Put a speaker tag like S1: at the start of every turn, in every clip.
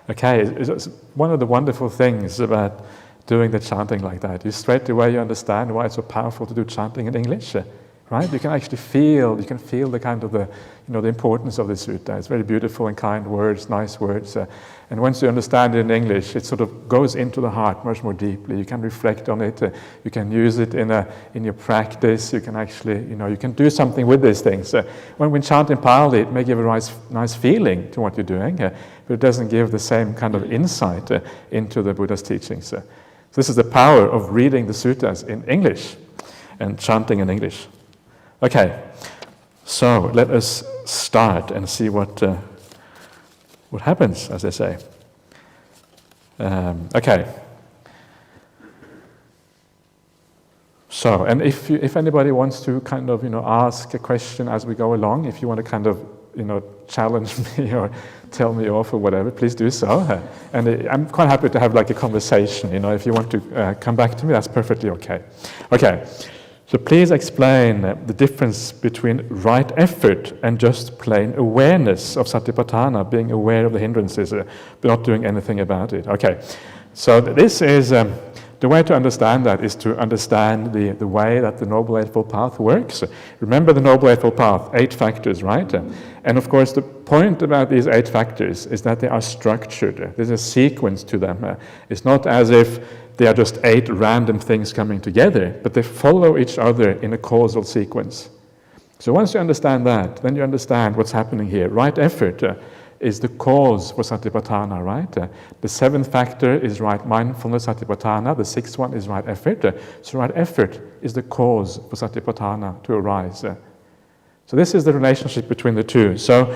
S1: Okay, it's one of the wonderful things about doing the chanting like that. You straight away you understand why it's so powerful to do chanting in English, right? You can actually feel the kind of the importance of the sutta. It's very beautiful and kind words, nice words, and once you understand it in English, it sort of goes into the heart much more deeply. You can reflect on it. You can use it in your practice. You can actually, you can do something with these things. When chanting Pali, it may give a nice feeling to what you're doing, but it doesn't give the same kind of insight into the Buddha's teachings. So this is the power of reading the suttas in English and chanting in English. Okay, so let us start and see what happens, as they say. Okay. So, and if anybody wants to kind of ask a question as we go along, if you want to kind of challenge me or tell me off or whatever, please do so. And I'm quite happy to have like a conversation. If you want to come back to me, that's perfectly okay. Okay. So please explain the difference between right effort and just plain awareness of satipatthana, being aware of the hindrances, but not doing anything about it. Okay, so this is, the way to understand that is to understand the way that the Noble Eightfold Path works. Remember the Noble Eightfold Path, 8 factors, right? And of course the point about these 8 factors is that they are structured. There's a sequence to them. It's not as if they are just 8 random things coming together, but they follow each other in a causal sequence. So once you understand that, then you understand what's happening here. Right effort is the cause for satipatthana, right? The 7th factor is right mindfulness, satipatthana. The 6th one is right effort. So right effort is the cause for satipatthana to arise. So this is the relationship between the two. So,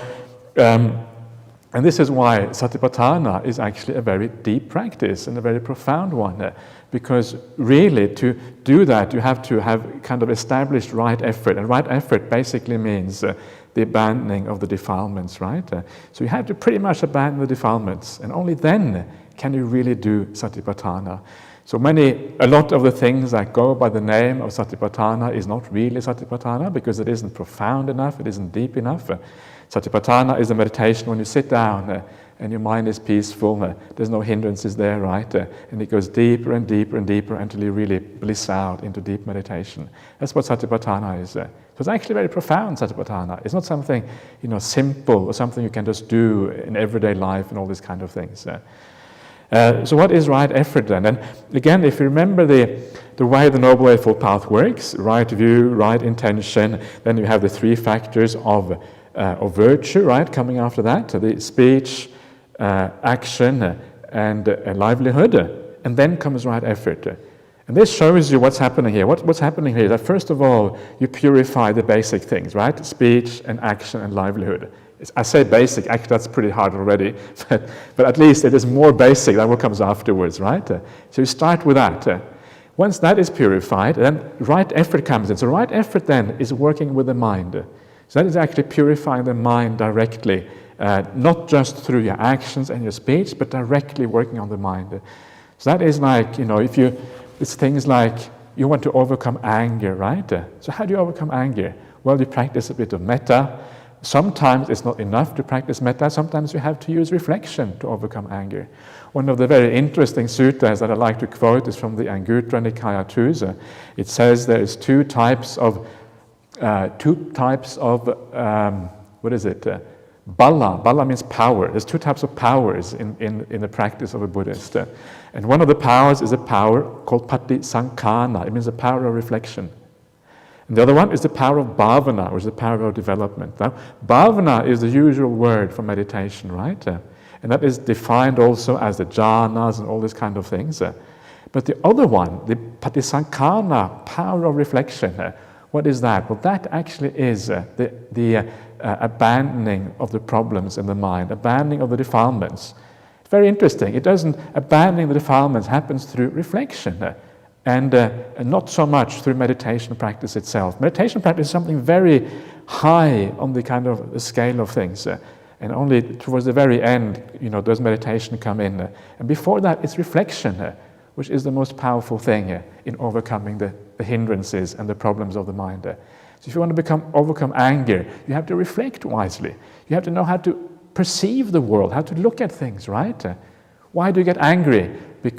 S1: and this is why satipatthana is actually a very deep practice and a very profound one, because really to do that you have to have kind of established right effort, and right effort basically means the abandoning of the defilements, right? So you have to pretty much abandon the defilements, and only then can you really do satipatthana. So a lot of the things that go by the name of satipatthana is not really satipatthana because it isn't profound enough, it isn't deep enough. Satipatthana is a meditation when you sit down and your mind is peaceful, there's no hindrances there, right? And it goes deeper and deeper and deeper until you really bliss out into deep meditation. That's what satipatthana is. So it's actually very profound, satipatthana. It's not something, simple or something you can just do in everyday life and all these kind of things. So what is right effort then? And again, if you remember the way the Noble Eightfold Path works, right view, right intention, then you have the 3 factors of virtue, right, coming after that, the speech, action, and livelihood, and then comes right effort. And this shows you what's happening here. What's happening here is that first of all, you purify the basic things, right, speech and action and livelihood. I say basic, actually that's pretty hard already, but at least it is more basic than what comes afterwards, right? So you start with that. Once that is purified, then right effort comes in. So right effort then is working with the mind. So that is actually purifying the mind directly, not just through your actions and your speech, but directly working on the mind. So that is like, it's things like you want to overcome anger, right? So how do you overcome anger? Well, you practice a bit of metta. Sometimes it's not enough to practice metta. Sometimes you have to use reflection to overcome anger. One of the very interesting suttas that I like to quote is from the Anguttara Nikaya 2. It says there is 2 types of Bala. Bala means power. There's 2 types of powers in the practice of a Buddhist. And one of the powers is a power called patisankhana. It means the power of reflection. And the other one is the power of bhavana, which is the power of development. Now, bhavana is the usual word for meditation, right? And that is defined also as the jhanas and all these kind of things. But the other one, the patisankhana, power of reflection, what is that? Well, that actually is the abandoning of the problems in the mind, abandoning of the defilements. It's very interesting. Abandoning the defilements happens through reflection. And not so much through meditation practice itself. Meditation practice is something very high on the kind of the scale of things. And only towards the very end, does meditation come in. And before that, it's reflection, which is the most powerful thing in overcoming the hindrances and the problems of the mind. So if you want to overcome anger, you have to reflect wisely. You have to know how to perceive the world, how to look at things, right? Why do you get angry?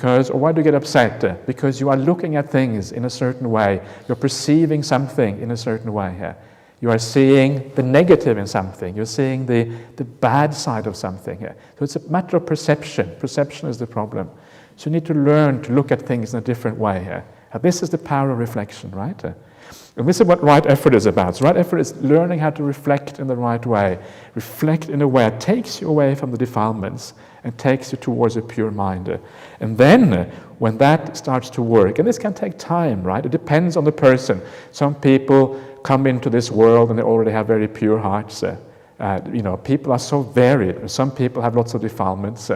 S1: Or why do you get upset? Because you are looking at things in a certain way. You're perceiving something in a certain way. You are seeing the negative in something. You're seeing the bad side of something. So it's a matter of perception. Perception is the problem. So you need to learn to look at things in a different way. And this is the power of reflection, right? And this is what right effort is about. So right effort is learning how to reflect in the right way. Reflect in a way that takes you away from the defilements and takes you towards a pure mind. And then, when that starts to work, and this can take time, right? It depends on the person. Some people come into this world and they already have very pure hearts. People are so varied. Some people have lots of defilements.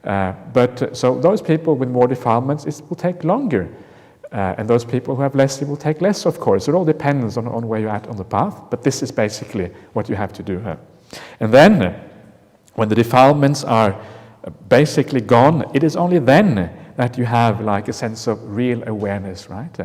S1: So those people with more defilements, it will take longer. And those people who have less, it will take less, of course. It all depends on where you're at on the path, but this is basically what you have to do. And then, when the defilements are basically gone, it is only then that you have like a sense of real awareness, right?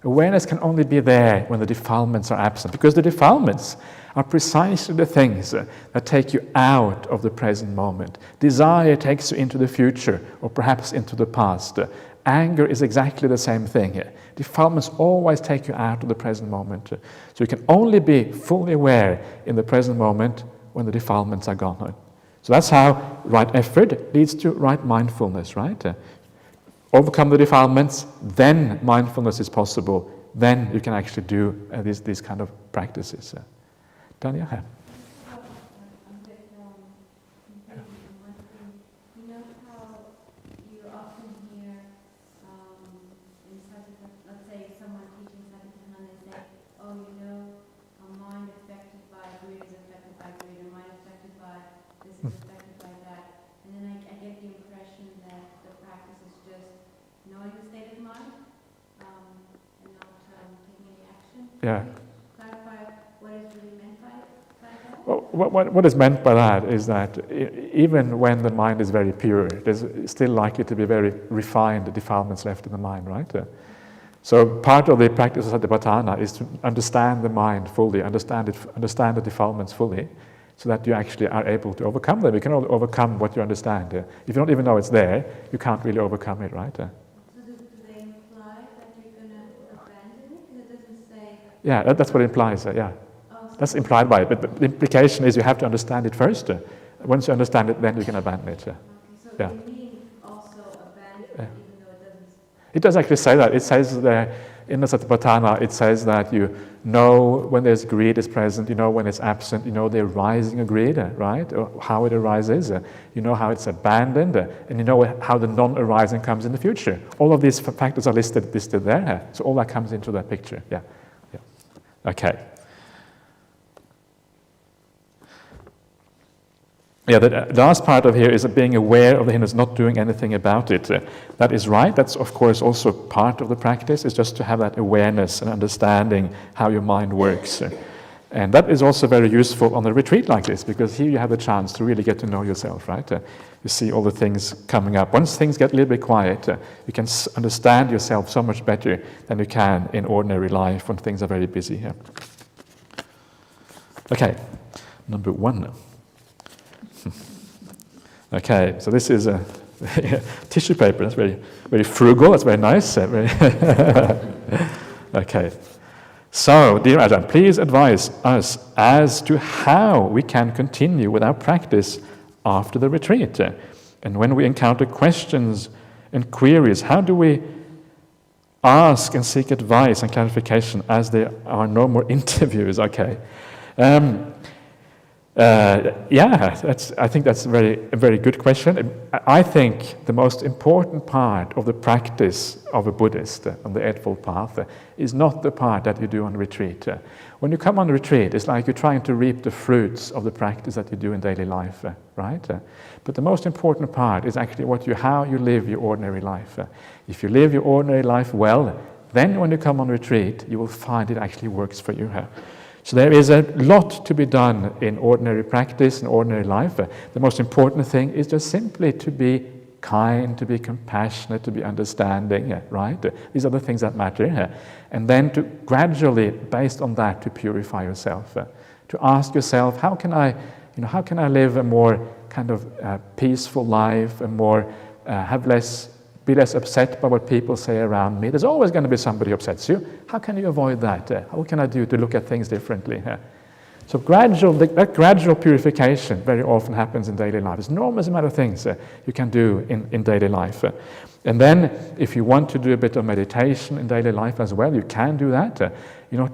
S1: Awareness can only be there when the defilements are absent, because the defilements are precisely the things that take you out of the present moment. Desire takes you into the future, or perhaps into the past. Anger is exactly the same thing. Defilements always take you out of the present moment. So you can only be fully aware in the present moment when the defilements are gone. So that's how right effort leads to right mindfulness, right? Overcome the defilements, then mindfulness is possible. Then you can actually do these kind of practices. Tanya? Yeah.
S2: Clarify what is really meant by that?
S1: Well, what is meant by that is that even when the mind is very pure, there's still likely to be very refined defilements left in the mind, right? So part of the practice of Sabbadanam is to understand the mind fully, understand the defilements fully, so that you actually are able to overcome them. You can only overcome what you understand. If you don't even know it's there, you can't really overcome it, right? Yeah, that's what it implies, yeah. That's implied by it, but the implication is you have to understand it first. Once you understand it, then you can abandon it.
S2: So
S1: yeah.
S2: It means also abandon, even though it doesn't...
S1: It does actually say that. It says there, in the Satipatthana, it says that you know when there's greed is present, you know when it's absent, you know the arising of greed, right? Or how it arises, you know how it's abandoned, and you know how the non-arising comes in the future. All of these factors are listed there, so all that comes into that picture, yeah. Okay. Yeah, the last part of here is being aware of the hindrance, not doing anything about it. That is right. That's, of course, also part of the practice, is just to have that awareness and understanding how your mind works. And that is also very useful on a retreat like this, because here you have the chance to really get to know yourself, right? You see all the things coming up. Once things get a little bit quiet, you can understand yourself so much better than you can in ordinary life when things are very busy here. Okay, number 1. Okay, so this is a tissue paper. That's very, very frugal. That's very nice. Okay. So, dear Ajahn, please advise us as to how we can continue with our practice after the retreat. And when we encounter questions and queries, how do we ask and seek advice and clarification as there are no more interviews? Okay. I think that's a very good question. I think the most important part of the practice of a Buddhist on the Eightfold Path is not the part that you do on retreat. When you come on retreat, it's like you're trying to reap the fruits of the practice that you do in daily life, right? But the most important part is actually how you live your ordinary life. If you live your ordinary life well, then when you come on retreat, you will find it actually works for you. So there is a lot to be done in ordinary practice and ordinary life. The most important thing is just simply to be kind, to be compassionate, to be understanding, right? These are the things that matter. And then to gradually, based on that, to purify yourself. To ask yourself, how can I How can I live a more kind of peaceful life, a more be less upset by what people say around me? There's always going to be somebody who upsets you. How can you avoid that? What can I do to look at things differently? So that gradual purification very often happens in daily life. There's an enormous amount of things you can do in daily life. And then if you want to do a bit of meditation in daily life as well, you can do that. You're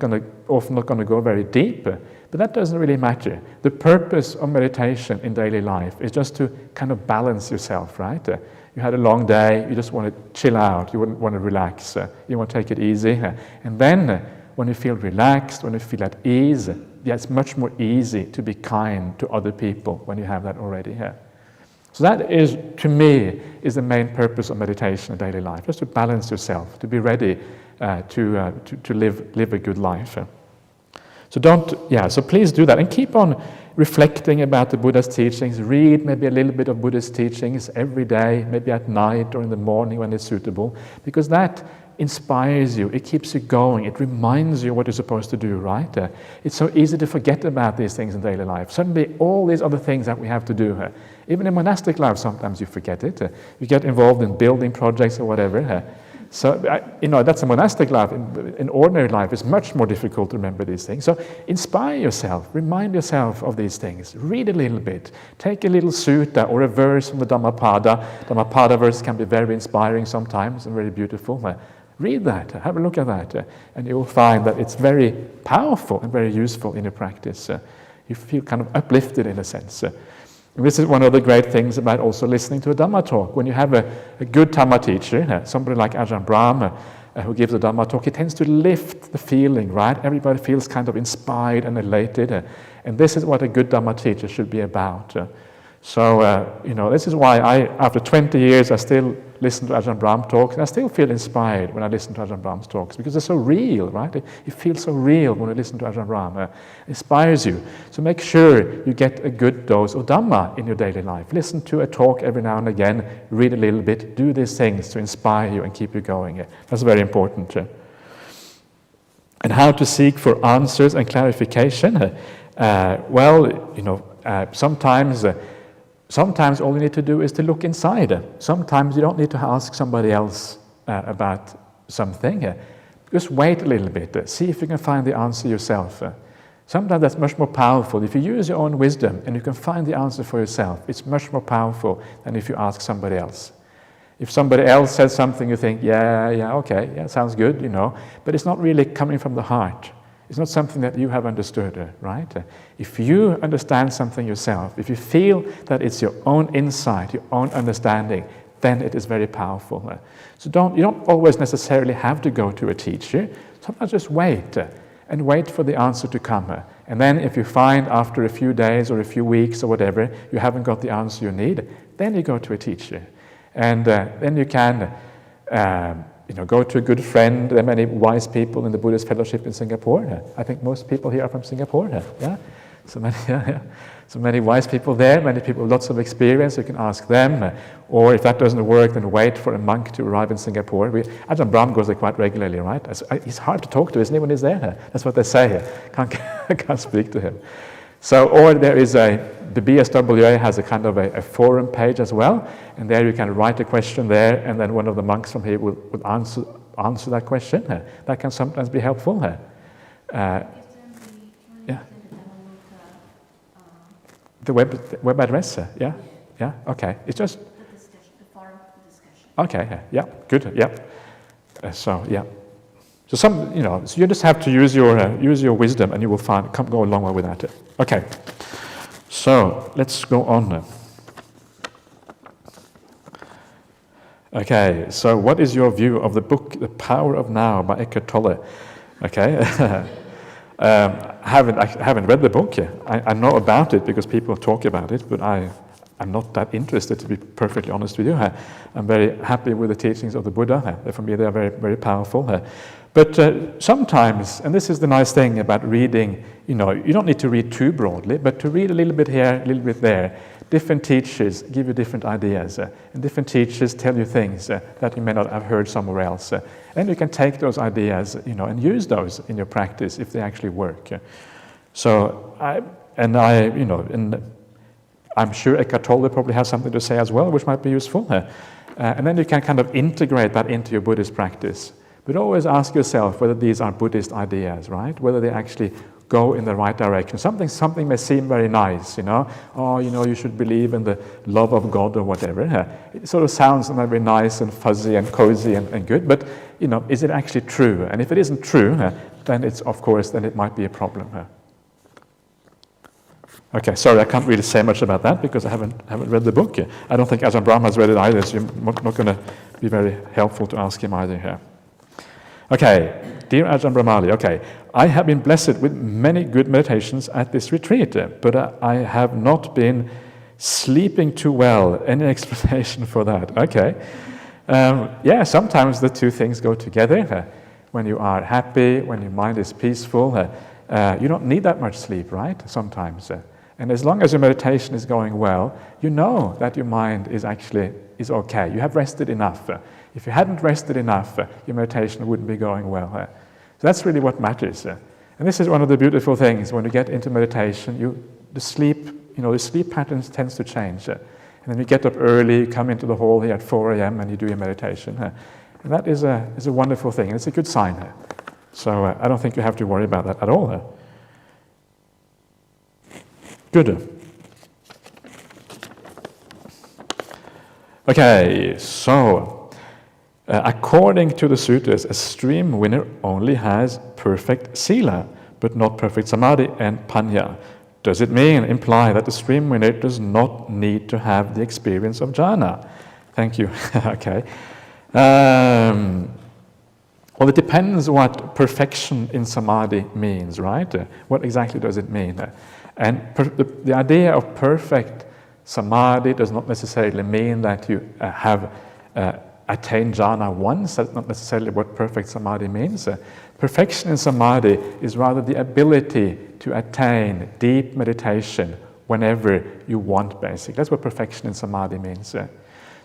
S1: often not going to go very deep, but that doesn't really matter. The purpose of meditation in daily life is just to kind of balance yourself, right? You had a long day, you just want to chill out, you want to relax, you want to take it easy. And then when you feel relaxed, when you feel at ease, it's much more easy to be kind to other people when you have that already here. So that is, to me, is the main purpose of meditation in daily life, just to balance yourself, to be ready to live a good life. So please do that and keep on reflecting about the Buddha's teachings. Read maybe a little bit of Buddha's teachings every day, maybe at night or in the morning when it's suitable, because that inspires you, it keeps you going, it reminds you what you're supposed to do, right? It's so easy to forget about these things in daily life. Suddenly, all these other things that we have to do, even in monastic life, sometimes you forget it. You get involved in building projects or whatever. So, that's a monastic life. In ordinary life, it's much more difficult to remember these things. So, inspire yourself, remind yourself of these things. Read a little bit. Take a little sutta or a verse from the Dhammapada. Dhammapada verse can be very inspiring sometimes and very beautiful. Read that, have a look at that, and you will find that it's very powerful and very useful in your practice. You feel kind of uplifted in a sense. This is one of the great things about also listening to a Dhamma talk. When you have a good Dhamma teacher, somebody like Ajahn Brahm, who gives a Dhamma talk, he tends to lift the feeling, right? Everybody feels kind of inspired and elated. And this is what a good Dhamma teacher should be about. This is why after 20 years, I still listen to Ajahn Brahm talks, and I still feel inspired when I listen to Ajahn Brahm's talks, because they're so real, right? It feels so real when you listen to Ajahn Brahm. It inspires you. So make sure you get a good dose of Dhamma in your daily life. Listen to a talk every now and again, read a little bit, do these things to inspire you and keep you going. That's very important. And how to seek for answers and clarification? Sometimes all you need to do is to look inside. Sometimes you don't need to ask somebody else about something. Just wait a little bit. See if you can find the answer yourself. Sometimes that's much more powerful. If you use your own wisdom and you can find the answer for yourself, it's much more powerful than if you ask somebody else. If somebody else says something, you think, okay, sounds good, but it's not really coming from the heart. It's not something that you have understood, right? If you understand something yourself, if you feel that it's your own insight, your own understanding, then it is very powerful. So you don't always necessarily have to go to a teacher. Sometimes just wait and wait for the answer to come. And then if you find after a few days or a few weeks or whatever, you haven't got the answer you need, then you go to a teacher. And then you can go to a good friend. There are many wise people in the Buddhist fellowship in Singapore. I think most people here are from Singapore. So many wise people there, many people with lots of experience. You can ask them. Or if that doesn't work, then wait for a monk to arrive in Singapore. Ajahn Brahm goes there quite regularly, right? He's hard to talk to, isn't he, when he's there? That's what they say. Can't speak to him. So, or there is the BSWA has a kind of a forum page as well, and there you can write a question there, and then one of the monks from here will answer that question. That can sometimes be helpful. The web address. Yeah. Okay. It's just
S2: The forum discussion.
S1: Okay. Yeah. Good. Yeah. So so you just have to use your wisdom, and you will go a long way with that. Okay. So let's go on. Okay. So what is your view of the book "The Power of Now" by Eckhart Tolle? Okay. I haven't read the book yet. I know about it because people talk about it, but I'm not that interested, to be perfectly honest with you. I'm very happy with the teachings of the Buddha. For me, they are very, very powerful. But sometimes, and this is the nice thing about reading, you don't need to read too broadly, but to read a little bit here, a little bit there. Different teachers give you different ideas, and different teachers tell you things that you may not have heard somewhere else. And you can take those ideas, and use those in your practice if they actually work. So and I'm sure Eckhart Tolle probably has something to say as well, which might be useful. And then you can kind of integrate that into your Buddhist practice. But always ask yourself whether these are Buddhist ideas, right? Whether they actually go in the right direction. Something may seem very nice, you should believe in the love of God or whatever. It sort of sounds very nice and fuzzy and cozy and good, but is it actually true? And if it isn't true, then it might be a problem. Okay, sorry, I can't really say much about that because I haven't read the book. I don't think Ajahn Brahma has read it either, so you're not going to be very helpful to ask him either here. Okay, dear Ajahn Brahmali, okay, I have been blessed with many good meditations at this retreat, but I have not been sleeping too well. Any explanation for that? Okay. Sometimes the two things go together. When you are happy, when your mind is peaceful, you don't need that much sleep, right? Sometimes. And as long as your meditation is going well, you know that your mind is okay. You have rested enough. If you hadn't rested enough, your meditation wouldn't be going well. So that's really what matters. And this is one of the beautiful things. When you get into meditation, the sleep patterns tends to change. And then you get up early, you come into the hall here at 4 a.m. and you do your meditation. And that is a wonderful thing, and it's a good sign. So I don't think you have to worry about that at all. Good. Okay, so according to the sutras, a stream winner only has perfect sila, but not perfect samadhi and panya. Does it imply that the stream winner does not need to have the experience of jhana? Thank you. Okay. Well, it depends what perfection in samadhi means, right? What exactly does it mean? And the idea of perfect samadhi does not necessarily mean that you have attained jhana once. That's not necessarily what perfect samadhi means. Perfection in samadhi is rather the ability to attain deep meditation whenever you want, basically. That's what perfection in samadhi means.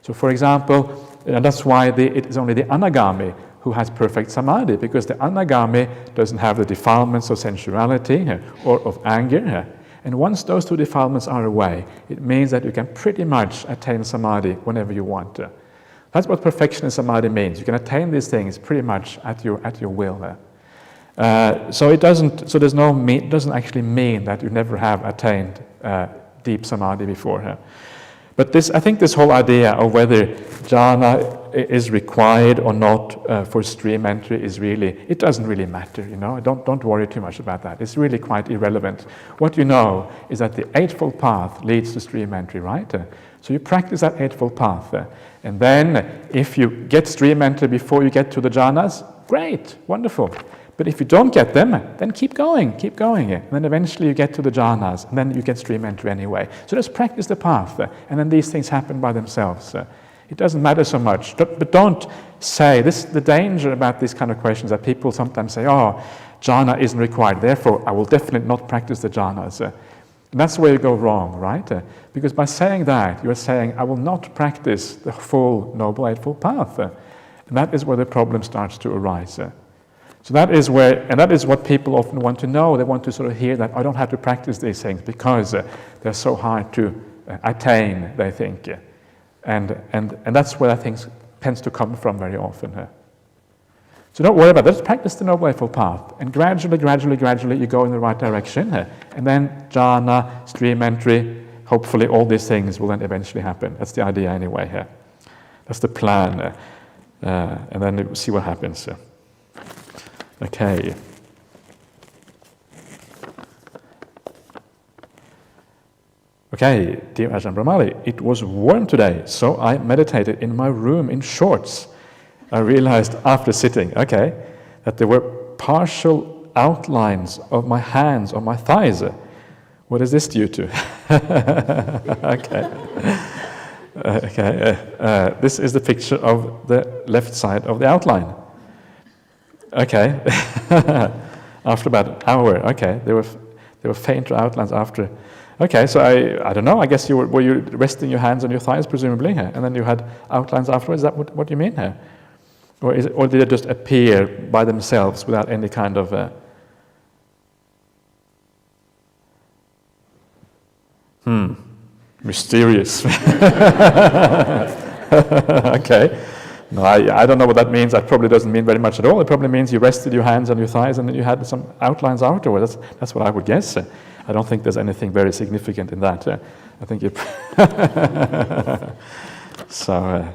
S1: So, for example, and that's why it is only the anagami who has perfect samadhi, because the anagami doesn't have the defilements of sensuality or of anger. And once those two defilements are away, it means that you can pretty much attain samadhi whenever you want. That's what perfection in samadhi means. You can attain these things pretty much at your will. So it doesn't actually mean that you never have attained deep samadhi before. But I think this whole idea of whether jhana is required or not for stream entry it doesn't really matter, Don't worry too much about that. It's really quite irrelevant. What you know is that the Eightfold Path leads to stream entry, right? So you practice that Eightfold Path. And then if you get stream entry before you get to the jhanas, great, wonderful. But if you don't get them, then keep going. And then eventually you get to the jhanas, and then you get stream entry anyway. So just practice the path, and then these things happen by themselves. It doesn't matter so much. But don't say, the danger about these kind of questions that people sometimes say, jhana isn't required, therefore I will definitely not practice the jhanas. And that's where you go wrong, right? Because by saying that, you're saying, I will not practice the full Noble Eightfold Path. And that is where the problem starts to arise. So that is what people often want to know. They want to sort of hear that I don't have to practice these things because they're so hard to attain, they think. And that's where I think tends to come from very often. So don't worry about it. Just practice the Noble Eightfold Path. And gradually you go in the right direction. And then jhana, stream entry, hopefully all these things will then eventually happen. That's the idea anyway here. That's the plan. And then we'll see what happens. Okay. Okay, dear Ajahn Brahmali, it was warm today, so I meditated in my room in shorts. I realized after sitting, that there were partial outlines of my hands on my thighs. What is this due to? This is the picture of the left side of the outline. Okay, after about an hour. Okay, there were fainter outlines after. Okay, so I don't know. I guess were you resting your hands on your thighs presumably, and then you had outlines afterwards. Is that what you mean here, or did it just appear by themselves without any kind of? Mysterious. Okay. No, I don't know what that means. That probably doesn't mean very much at all. It probably means you rested your hands on your thighs and then you had some outlines afterwards. That's what I would guess. I don't think there's anything very significant in that. I think it... So...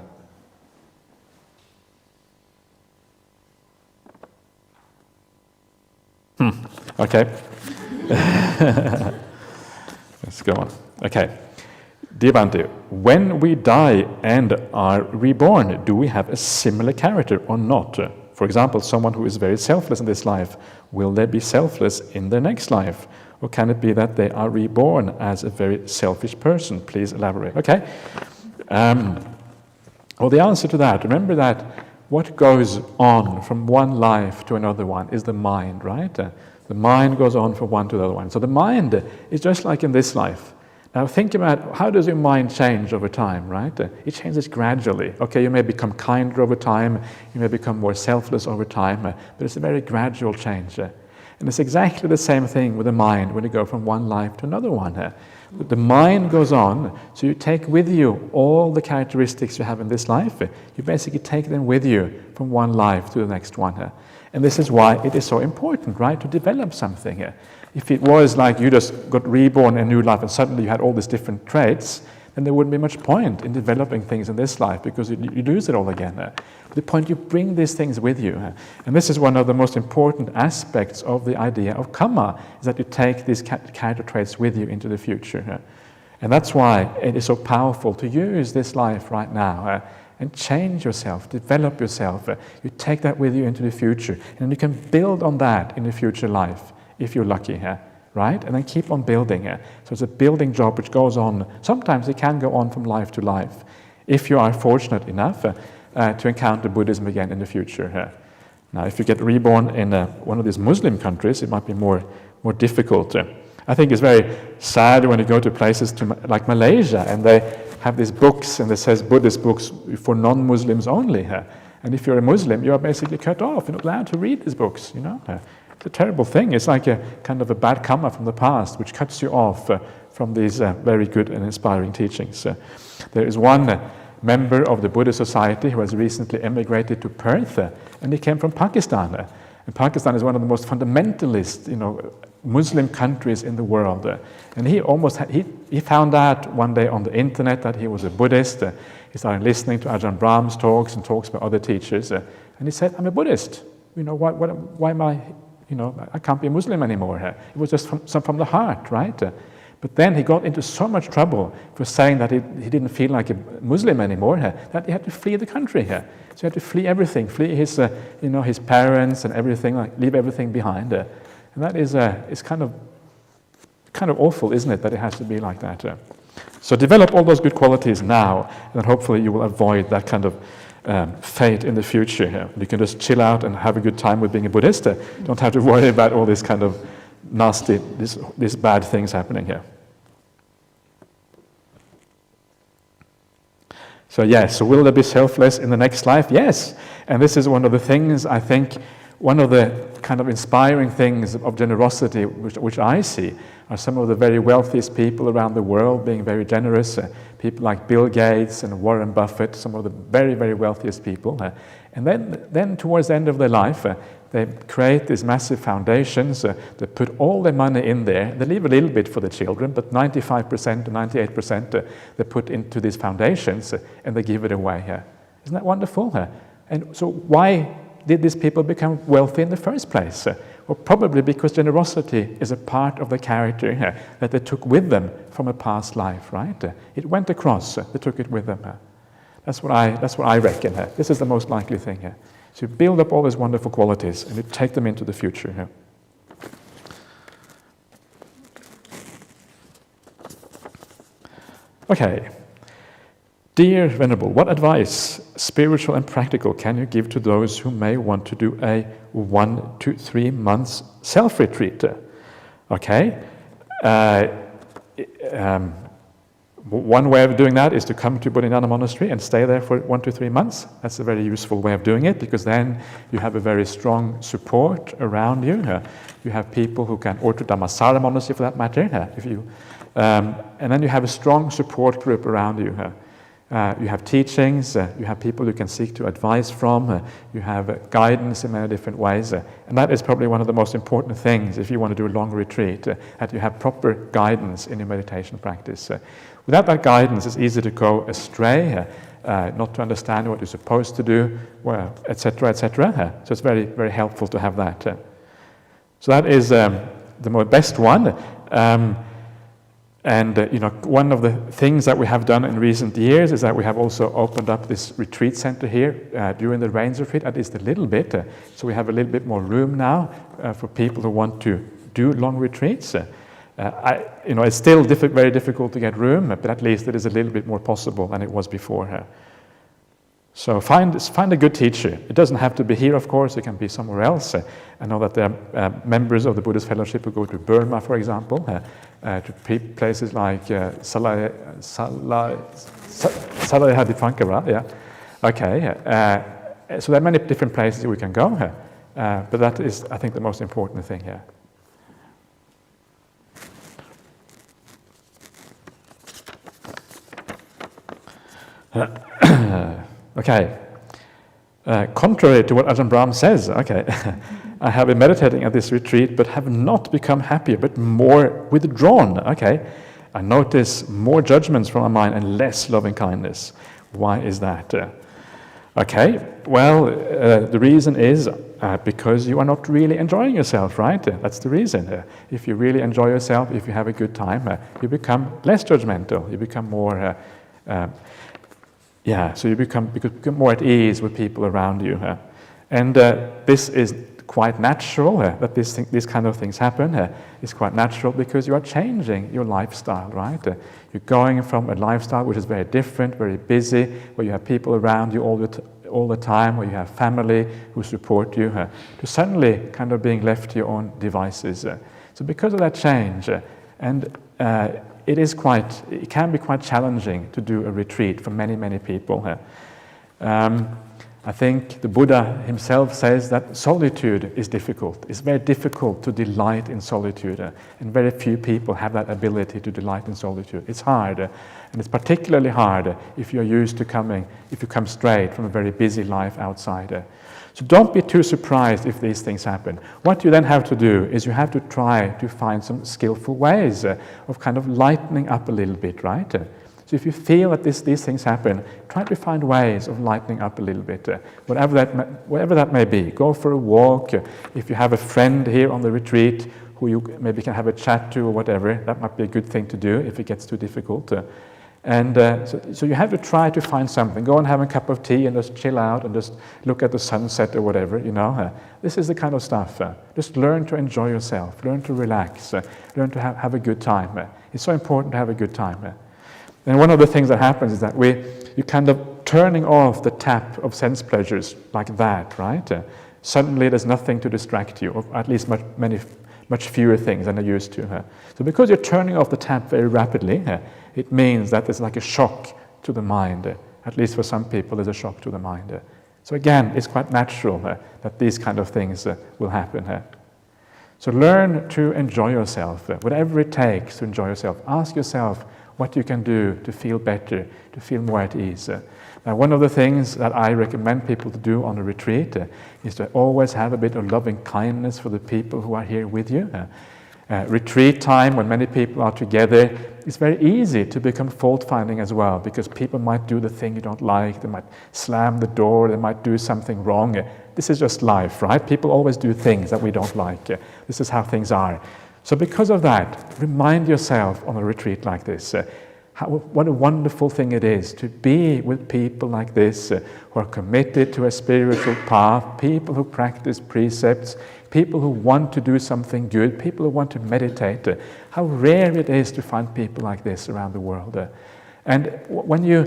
S1: Okay. Let's go on. Okay. Dear Bhante, when we die and are reborn, do we have a similar character or not? For example, someone who is very selfless in this life, will they be selfless in their next life? Or can it be that they are reborn as a very selfish person? Please elaborate. Okay. Well, the answer to that, remember that what goes on from one life to another one is the mind, right? The mind goes on from one to the other one. So the mind is just like in this life. Now think about how does your mind change over time, right? It changes gradually. Okay, you may become kinder over time, you may become more selfless over time, but it's a very gradual change. And it's exactly the same thing with the mind when you go from one life to another one. The mind goes on, so you take with you all the characteristics you have in this life. You basically take them with you from one life to the next one. And this is why it is so important, right, to develop something. If it was like you just got reborn in a new life and suddenly you had all these different traits, then there wouldn't be much point in developing things in this life because you lose it all again. The point, you bring these things with you. And this is one of the most important aspects of the idea of karma, is that you take these character traits with you into the future. And that's why it is so powerful to use this life right now and change yourself, develop yourself. You take that with you into the future, and you can build on that in the future life, if you're lucky, right? And then keep on building. So it's a building job which goes on. Sometimes it can go on from life to life, if you are fortunate enough to encounter Buddhism again in the future. Now, if you get reborn in one of these Muslim countries, it might be more difficult. I think it's very sad when you go to places like Malaysia, and they have these books, and it says Buddhist books for non-Muslims only. And if you're a Muslim, you are basically cut off. You're not allowed to read these books, It's a terrible thing. It's like a kind of a bad karma from the past, which cuts you off from these very good and inspiring teachings. There is one member of the Buddhist Society who has recently emigrated to Perth, and he came from Pakistan. And Pakistan is one of the most fundamentalist, Muslim countries in the world. And he found out one day on the internet that he was a Buddhist. He started listening to Ajahn Brahm's talks and talks by other teachers. And he said, I'm a Buddhist. Why am I, I can't be a Muslim anymore. It was just from the heart, right? But then he got into so much trouble for saying that he didn't feel like a Muslim anymore, that he had to flee the country. So he had to flee everything, flee his, his parents and everything, leave everything behind. And that is kind of awful, isn't it, that it has to be like that. So develop all those good qualities now, and then hopefully you will avoid that kind of fate in the future. You can just chill out and have a good time with being a Buddhist. Don't have to worry about all this kind of nasty, these bad things happening here. So yes, so will there be selfless in the next life? Yes. And this is one of the things, I think, one of the kind of inspiring things of generosity which I see are some of the very wealthiest people around the world being very generous. People like Bill Gates and Warren Buffett, some of the very, very wealthiest people. And then towards the end of their life, they create these massive foundations. They put all their money in there. They leave a little bit for the children, but 95% to 98% they put into these foundations, and they give it away. Isn't that wonderful? And so why did these people become wealthy in the first place? Well, probably because generosity is a part of the character that they took with them from a past life, right? It went across. They took it with them. That's what I reckon. This is the most likely thing here. So you build up all these wonderful qualities and you take them into the future. Okay. Dear Venerable, what advice, spiritual and practical, can you give to those who may want to do a 1 to 3 months self-retreat? Okay. One way of doing that is to come to Bodhinyana Monastery and stay there for 1 to 3 months. That's a very useful way of doing it, because then you have a very strong support around you. You have people who can, or to Dhammasara Monastery for that matter, if you And then you have a strong support group around you. You have teachings, you have people you can seek to advice from, you have guidance in many different ways. And that is probably one of the most important things if you want to do a long retreat, that you have proper guidance in your meditation practice. Without that guidance, it's easy to go astray, not to understand what you're supposed to do, well, etc., etc. So it's very, very helpful to have that. So that is the best one. One of the things that we have done in recent years is that we have also opened up this retreat center here during the rains retreat, at least a little bit. So we have a little bit more room now for people who want to do long retreats. It's still very difficult to get room, but at least it is a little bit more possible than it was before. So find a good teacher. It doesn't have to be here, of course. It can be somewhere else. I know that there are members of the Buddhist Fellowship who go to Burma, for example, to places like Salayhaditvankara. Yeah. Okay. So there are many different places we can go, but that is, I think, the most important thing here. Okay. Contrary to what Ajahn Brahm says, okay, I have been meditating at this retreat, but have not become happier, but more withdrawn. Okay, I notice more judgments from my mind and less loving kindness. Why is that? Okay, well, the reason is because you are not really enjoying yourself, right? That's the reason. If you really enjoy yourself, if you have a good time, you become less judgmental. You become more. So you become more at ease with people around you. And this is quite natural, that these kind of things happen. It's quite natural because you are changing your lifestyle, right? You're going from a lifestyle which is very different, very busy, where you have people around you all the time, where you have family who support you, to suddenly kind of being left to your own devices. So because of that change, it can be quite challenging to do a retreat for many, many people. I think the Buddha himself says that solitude is difficult. It's very difficult to delight in solitude, and very few people have that ability to delight in solitude. It's hard, and it's particularly hard if you come straight from a very busy life outside. So don't be too surprised if these things happen. What you then have to do is you have to try to find some skillful ways of kind of lightening up a little bit, right? So if you feel that these things happen, try to find ways of lightening up a little bit, whatever that may be. Go for a walk. If you have a friend here on the retreat who you maybe can have a chat to or whatever, that might be a good thing to do if it gets too difficult. So you have to try to find something. Go and have a cup of tea and just chill out and just look at the sunset or whatever, This is the kind of stuff. Just learn to enjoy yourself. Learn to relax. Learn to have a good time. It's so important to have a good time. And one of the things that happens is that you're kind of turning off the tap of sense pleasures like that, right? Suddenly there's nothing to distract you, or at least much fewer things than there used to. So because you're turning off the tap very rapidly, it means that there's like a shock to the mind. At least for some people, there's a shock to the mind. So again, it's quite natural that these kind of things will happen. So learn to enjoy yourself, whatever it takes to enjoy yourself. Ask yourself what you can do to feel better, to feel more at ease. Now, one of the things that I recommend people to do on a retreat is to always have a bit of loving kindness for the people who are here with you. Retreat time, when many people are together, it's very easy to become fault-finding as well, because people might do the thing you don't like, they might slam the door, they might do something wrong. This is just life, right? People always do things that we don't like. This is how things are. So because of that, remind yourself on a retreat like this, what a wonderful thing it is to be with people like this who are committed to a spiritual path, people who practice precepts, people who want to do something good, people who want to meditate. How rare it is to find people like this around the world. And when you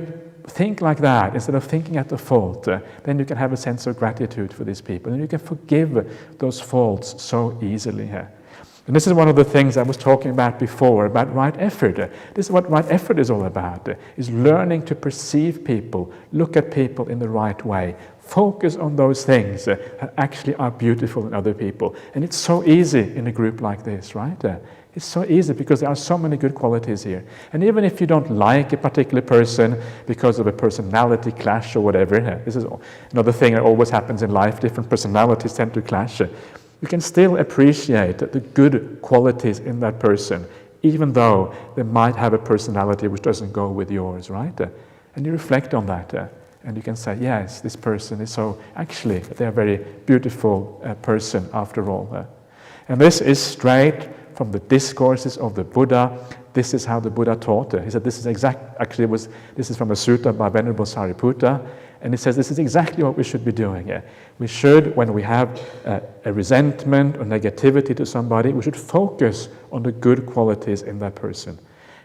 S1: think like that, instead of thinking at the fault, then you can have a sense of gratitude for these people, and you can forgive those faults so easily. And this is one of the things I was talking about before, about right effort. This is what right effort is all about, is learning to perceive people, look at people in the right way, focus on those things that actually are beautiful in other people. And it's so easy in a group like this, right? It's so easy because there are so many good qualities here. And even if you don't like a particular person because of a personality clash or whatever, this is another thing that always happens in life, different personalities tend to clash. You can still appreciate the good qualities in that person, even though they might have a personality which doesn't go with yours, right? And you reflect on that, and you can say, yes, this person is so, actually, they're a very beautiful person after all. And this is straight from the discourses of the Buddha. This is how the Buddha taught. He said this is this is from a sutta by Venerable Sariputta, and he says this is exactly what we should be doing. We should, when we have a resentment or negativity to somebody, we should focus on the good qualities in that person.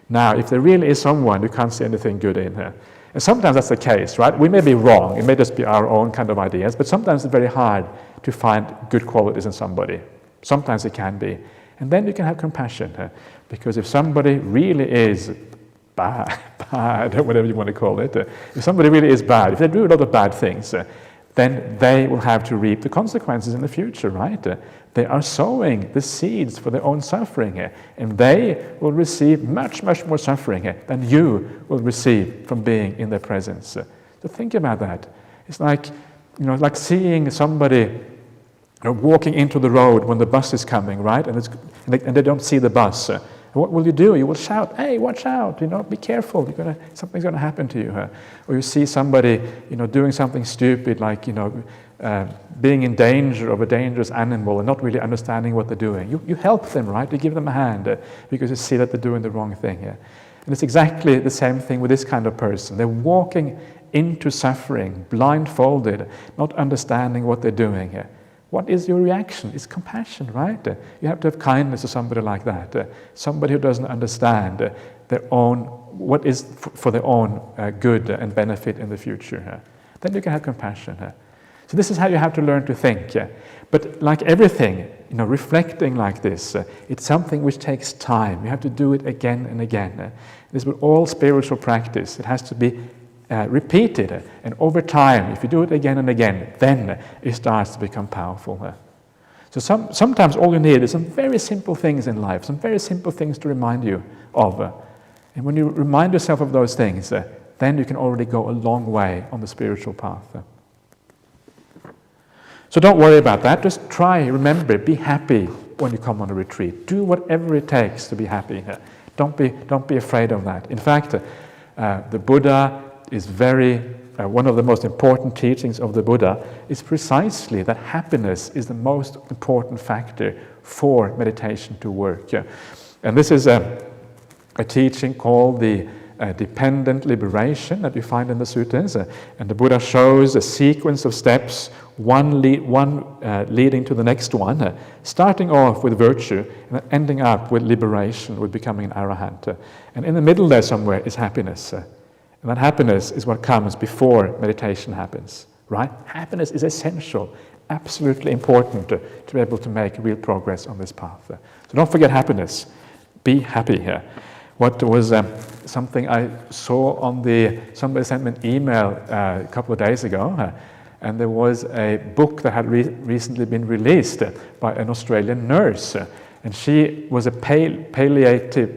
S1: Now, if there really is someone who can't see anything good in her, and sometimes that's the case, right? We may be wrong, it may just be our own kind of ideas, but sometimes it's very hard to find good qualities in somebody. Sometimes it can be. And then you can have compassion, because if somebody really is bad, or whatever you want to call it, if somebody really is bad, if they do a lot of bad things, then they will have to reap the consequences in the future, right? They are sowing the seeds for their own suffering, and they will receive much, much more suffering than you will receive from being in their presence. So think about that. It's like, like seeing somebody walking into the road when the bus is coming, right? And they don't see the bus. What will you do? You will shout, "Hey, watch out! Be careful! Something's going to happen to you." Or you see somebody, doing something stupid, like being in danger of a dangerous animal and not really understanding what they're doing. You help them, right? You give them a hand because you see that they're doing the wrong thing. And it's exactly the same thing with this kind of person. They're walking into suffering, blindfolded, not understanding what they're doing. What is your reaction? It's compassion, right? You have to have kindness to somebody like that. Somebody who doesn't understand what is for their own good and benefit in the future. Then you can have compassion. So this is how you have to learn to think. But like everything, reflecting like this, it's something which takes time. You have to do it again and again. This with all spiritual practice. It has to be repeated, and over time, if you do it again and again, then it starts to become powerful. So sometimes all you need is some very simple things in life, some very simple things to remind you of. And when you remind yourself of those things, then you can already go a long way on the spiritual path. So don't worry about that. Just remember, be happy when you come on a retreat. Do whatever it takes to be happy. Don't be afraid of that. In fact, the Buddha is one of the most important teachings of the Buddha is precisely that happiness is the most important factor for meditation to work. And this is a teaching called the dependent liberation that you find in the suttas. And the Buddha shows a sequence of steps, one leading to the next one, starting off with virtue and ending up with liberation, with becoming an arahant. And in the middle there somewhere is happiness. And that happiness is what comes before meditation happens, right? Happiness is essential, absolutely important to be able to make real progress on this path. So don't forget happiness. Be happy here. What was something I saw somebody sent me an email a couple of days ago, and there was a book that had recently been released by an Australian nurse. And she was a palliative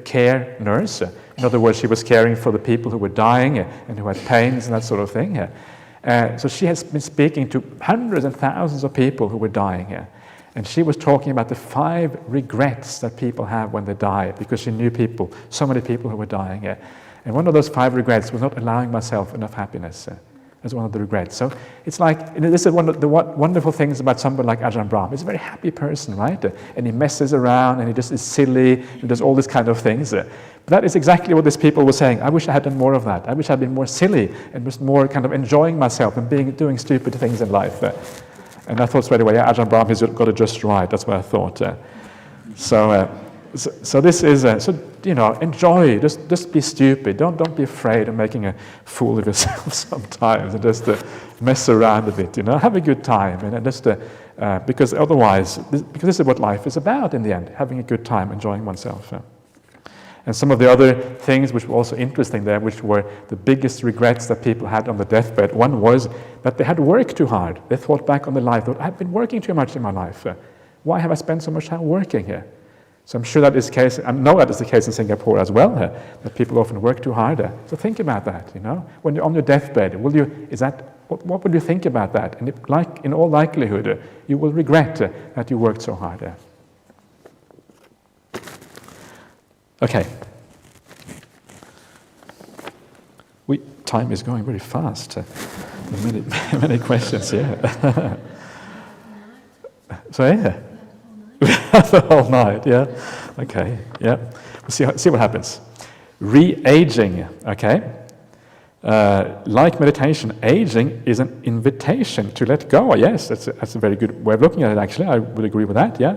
S1: care nurse. In other words, she was caring for the people who were dying and who had pains and that sort of thing. So she has been speaking to hundreds and thousands of people who were dying. And she was talking about the 5 regrets that people have when they die, because she knew so many people who were dying. And one of those 5 regrets was not allowing myself enough happiness. That's one of the regrets. So it's like, this is one of the wonderful things about somebody like Ajahn Brahm. He's a very happy person, right? And he messes around and he just is silly, he does all these kind of things. But that is exactly what these people were saying. I wish I had done more of that. I wish I'd been more silly and was more kind of enjoying myself and doing stupid things in life. And I thought straight away, yeah, Ajahn Brahm has got it just right. That's what I thought. So this is enjoy. Just be stupid. Don't be afraid of making a fool of yourself sometimes, and just mess around a bit. Have a good time, and just because otherwise, because this is what life is about in the end: having a good time, enjoying oneself. And some of the other things which were also interesting there, which were the biggest regrets that people had on the deathbed. One was that they had worked too hard. They thought back on their life, thought, I've been working too much in my life. Why have I spent so much time working here? So I'm sure that is the case, I know that is the case in Singapore as well, that people often work too hard. So think about that, When you're on your deathbed, what will you think about that? And in all likelihood, you will regret that you worked so hard. Okay. Time is going very fast. Many questions here. Sorry? The whole night, yeah. Okay, yeah. We'll see what happens. Re-aging, okay. Like meditation, aging is an invitation to let go. Yes, that's a very good way of looking at it, actually. I would agree with that, yeah.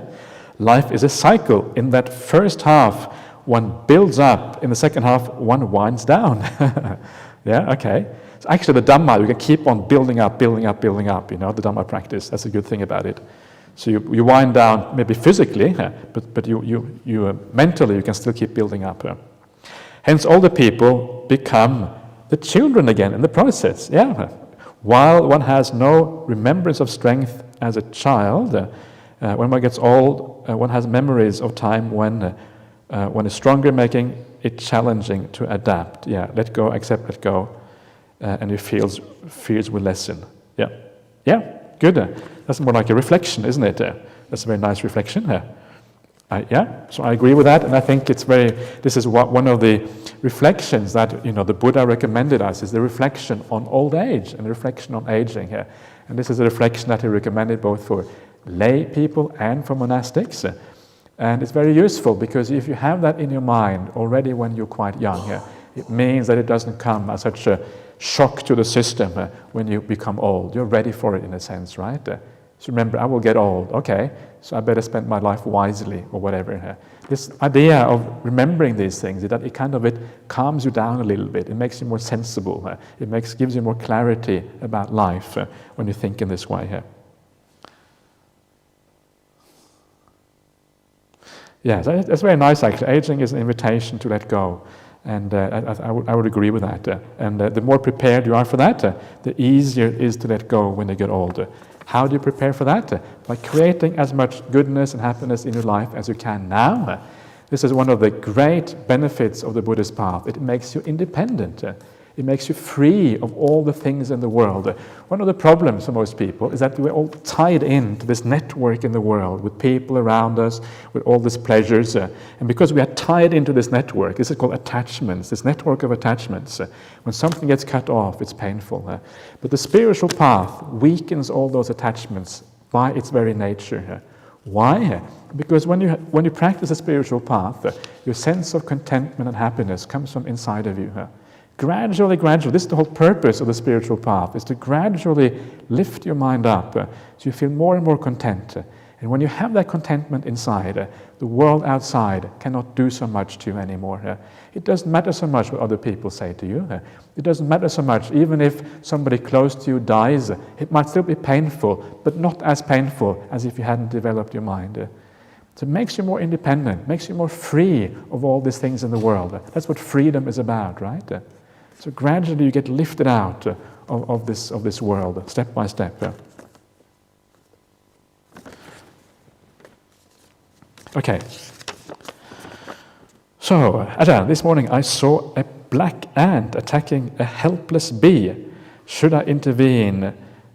S1: Life is a cycle. In that first half, one builds up. In the second half, one winds down. Yeah, okay. So actually the Dhamma, you can keep on building up, the Dhamma practice. That's a good thing about it. So you wind down maybe physically, but you mentally you can still keep building up. Hence older people become the children again in the process. Yeah. While one has no remembrance of strength as a child, when one gets old, one has memories of time when one is stronger, making it challenging to adapt. Yeah, let go, accept, let go, and your fears will lessen. Yeah, yeah, good. That's more like a reflection, isn't it? That's a very nice reflection. So I agree with that, and I think this is one of the reflections that the Buddha recommended us, is the reflection on old age and the reflection on aging. And this is a reflection that he recommended both for lay people and for monastics. And it's very useful because if you have that in your mind already when you're quite young, it means that it doesn't come as such a shock to the system when you become old. You're ready for it in a sense, right? So remember, I will get old. Okay, so I better spend my life wisely or whatever. This idea of remembering these things, that it calms you down a little bit. It makes you more sensible. It gives you more clarity about life when you think in this way. Yeah, that's very nice actually. Aging is an invitation to let go, and I would agree with that. And the more prepared you are for that, the easier it is to let go when you get older. How do you prepare for that? By creating as much goodness and happiness in your life as you can now. This is one of the great benefits of the Buddhist path. It makes you independent. It makes you free of all the things in the world. One of the problems for most people is that we're all tied into this network in the world with people around us, with all these pleasures. And because we are tied into this network, this is called attachments, this network of attachments. When something gets cut off, it's painful. But the spiritual path weakens all those attachments by its very nature. Why? Because when you practice a spiritual path, your sense of contentment and happiness comes from inside of you. Gradually, this is the whole purpose of the spiritual path, is to gradually lift your mind up so you feel more and more content. And when you have that contentment inside, the world outside cannot do so much to you anymore. It doesn't matter so much what other people say to you. It doesn't matter so much, even if somebody close to you dies, it might still be painful, but not as painful as if you hadn't developed your mind. So it makes you more independent, makes you more free of all these things in the world. That's what freedom is about, right? So gradually you get lifted out of this world, step by step. Okay. So, Ajahn, this morning I saw a black ant attacking a helpless bee. Should I intervene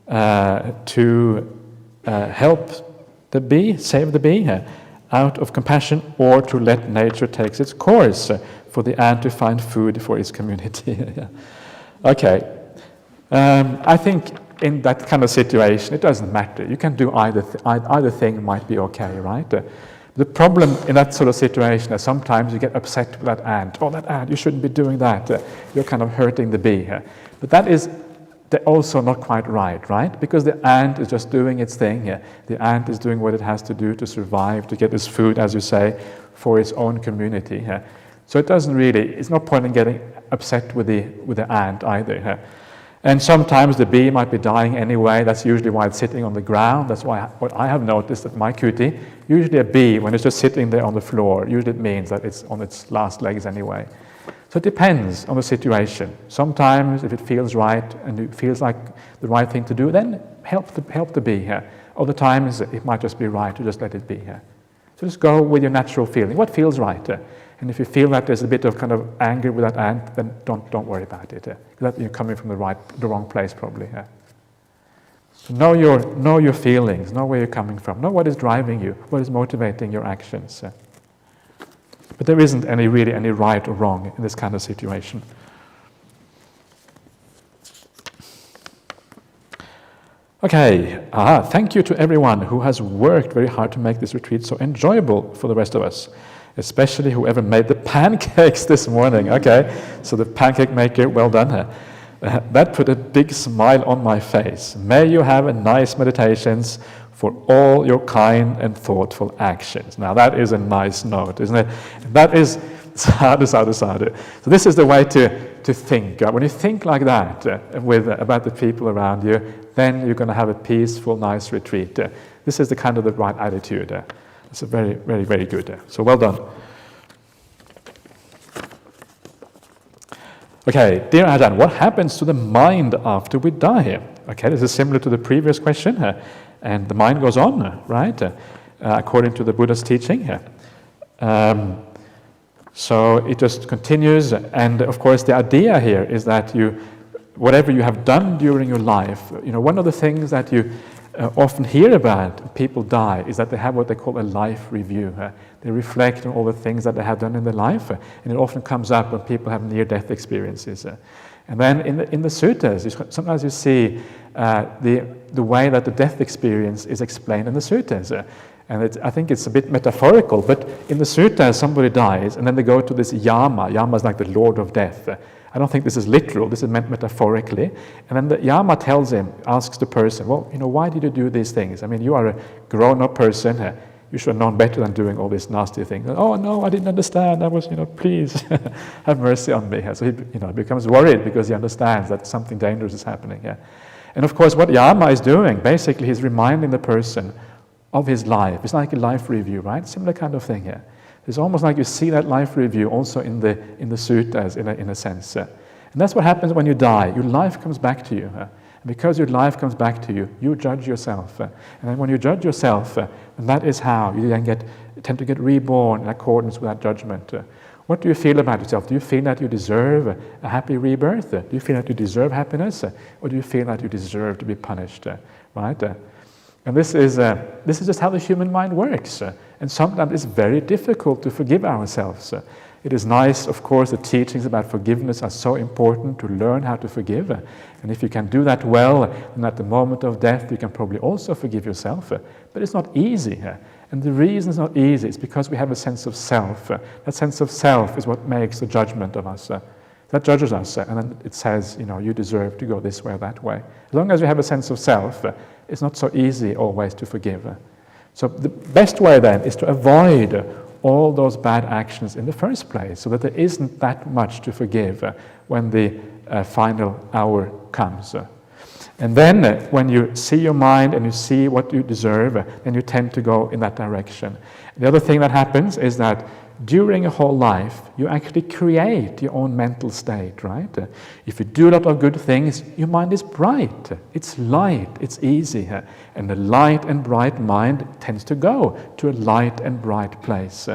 S1: to help the bee, save the bee, out of compassion, or to let nature take its course for the ant to find food for its community? Okay. I think in that kind of situation, it doesn't matter. You can do either thing might be okay, right? The problem in that sort of situation is sometimes you get upset with that ant. Oh, that ant, you shouldn't be doing that. You're kind of hurting the bee here. But that is also not quite right? Because the ant is just doing its thing here. The ant is doing what it has to do to survive, to get its food, as you say, for its own community here. So it's no point in getting upset with the ant either. And sometimes the bee might be dying anyway. That's usually why it's sitting on the ground. That's why what I have noticed at my kuti, usually a bee, when it's just sitting there on the floor, usually it means that it's on its last legs anyway. So it depends on the situation. Sometimes if it feels right and it feels like the right thing to do, then help the bee here. Other times it might just be right to just let it be here. So just go with your natural feeling. What feels right? And if you feel that there's a bit of kind of anger with that ant, then don't worry about it. That you're coming from the wrong place probably. So know your feelings, know where you're coming from, know what is driving you, what is motivating your actions. But there isn't really any right or wrong in this kind of situation. Okay, thank you to everyone who has worked very hard to make this retreat so enjoyable for the rest of us, especially whoever made the pancakes this morning. Okay, so the pancake maker, well done. That put a big smile on my face. May you have a nice meditations for all your kind and thoughtful actions. Now that is a nice note, isn't it? That is sadhu, sadhu, sadhu. So this is the way to think. When you think like that about the people around you, then you're going to have a peaceful, nice retreat. This is the kind of the right attitude. It's a very, very, very good. So well done. Okay, dear Ajahn, what happens to the mind after we die? Okay, this is similar to the previous question, and the mind goes on, right? According to the Buddha's teaching. So it just continues, and of course the idea here is that whatever you have done during your life, one of the things that you often hear about people die is that they have what they call a life review. They reflect on all the things that they have done in their life, and it often comes up when people have near-death experiences. And then in the suttas, sometimes you see the way that the death experience is explained in the suttas. And I think it's a bit metaphorical, but in the sutta, somebody dies, and then they go to this yama. Yama is like the lord of death. I don't think this is literal, this is meant metaphorically. And then the yama asks the person, well, why did you do these things? I mean, you are a grown-up person, you should have known better than doing all these nasty things. Oh, no, I didn't understand, I was, please, have mercy on me. So he becomes worried because he understands that something dangerous is happening. And of course, what yama is doing, basically he's reminding the person of his life. It's like a life review, right? Similar kind of thing here. It's almost like you see that life review also in the suttas, in a sense. And that's what happens when you die. Your life comes back to you. And because your life comes back to you, you judge yourself. And then when you judge yourself, and that is how you then tend to get reborn in accordance with that judgment. What do you feel about yourself? Do you feel that you deserve a happy rebirth? Do you feel that you deserve happiness? Or do you feel that you deserve to be punished? Right? And this is just how the human mind works. And sometimes it's very difficult to forgive ourselves. It is nice, of course, the teachings about forgiveness are so important to learn how to forgive. And if you can do that well, then at the moment of death you can probably also forgive yourself. But it's not easy. And the reason it's not easy is because we have a sense of self. That sense of self is what makes the judgment of us. That judges us, and then it says, you deserve to go this way or that way. As long as we have a sense of self, it's not so easy always to forgive. So the best way then is to avoid all those bad actions in the first place, so that there isn't that much to forgive when the final hour comes. And then when you see your mind and you see what you deserve, then you tend to go in that direction. The other thing that happens is that during a whole life, you actually create your own mental state, right? If you do a lot of good things, your mind is bright, it's light, it's easy. And the light and bright mind tends to go to a light and bright place.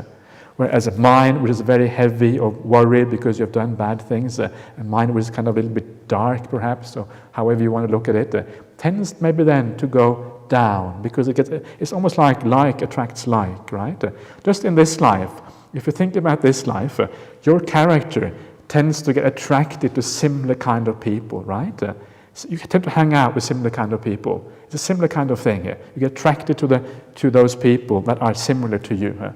S1: Whereas a mind which is very heavy or worried because you've done bad things, a mind which is kind of a little bit dark perhaps, or however you want to look at it, tends maybe then to go down, because it's almost like attracts like, right? Just in this life, if you think about this life, your character tends to get attracted to similar kind of people, right? So you tend to hang out with similar kind of people. It's a similar kind of thing here. You get attracted to those people that are similar to you.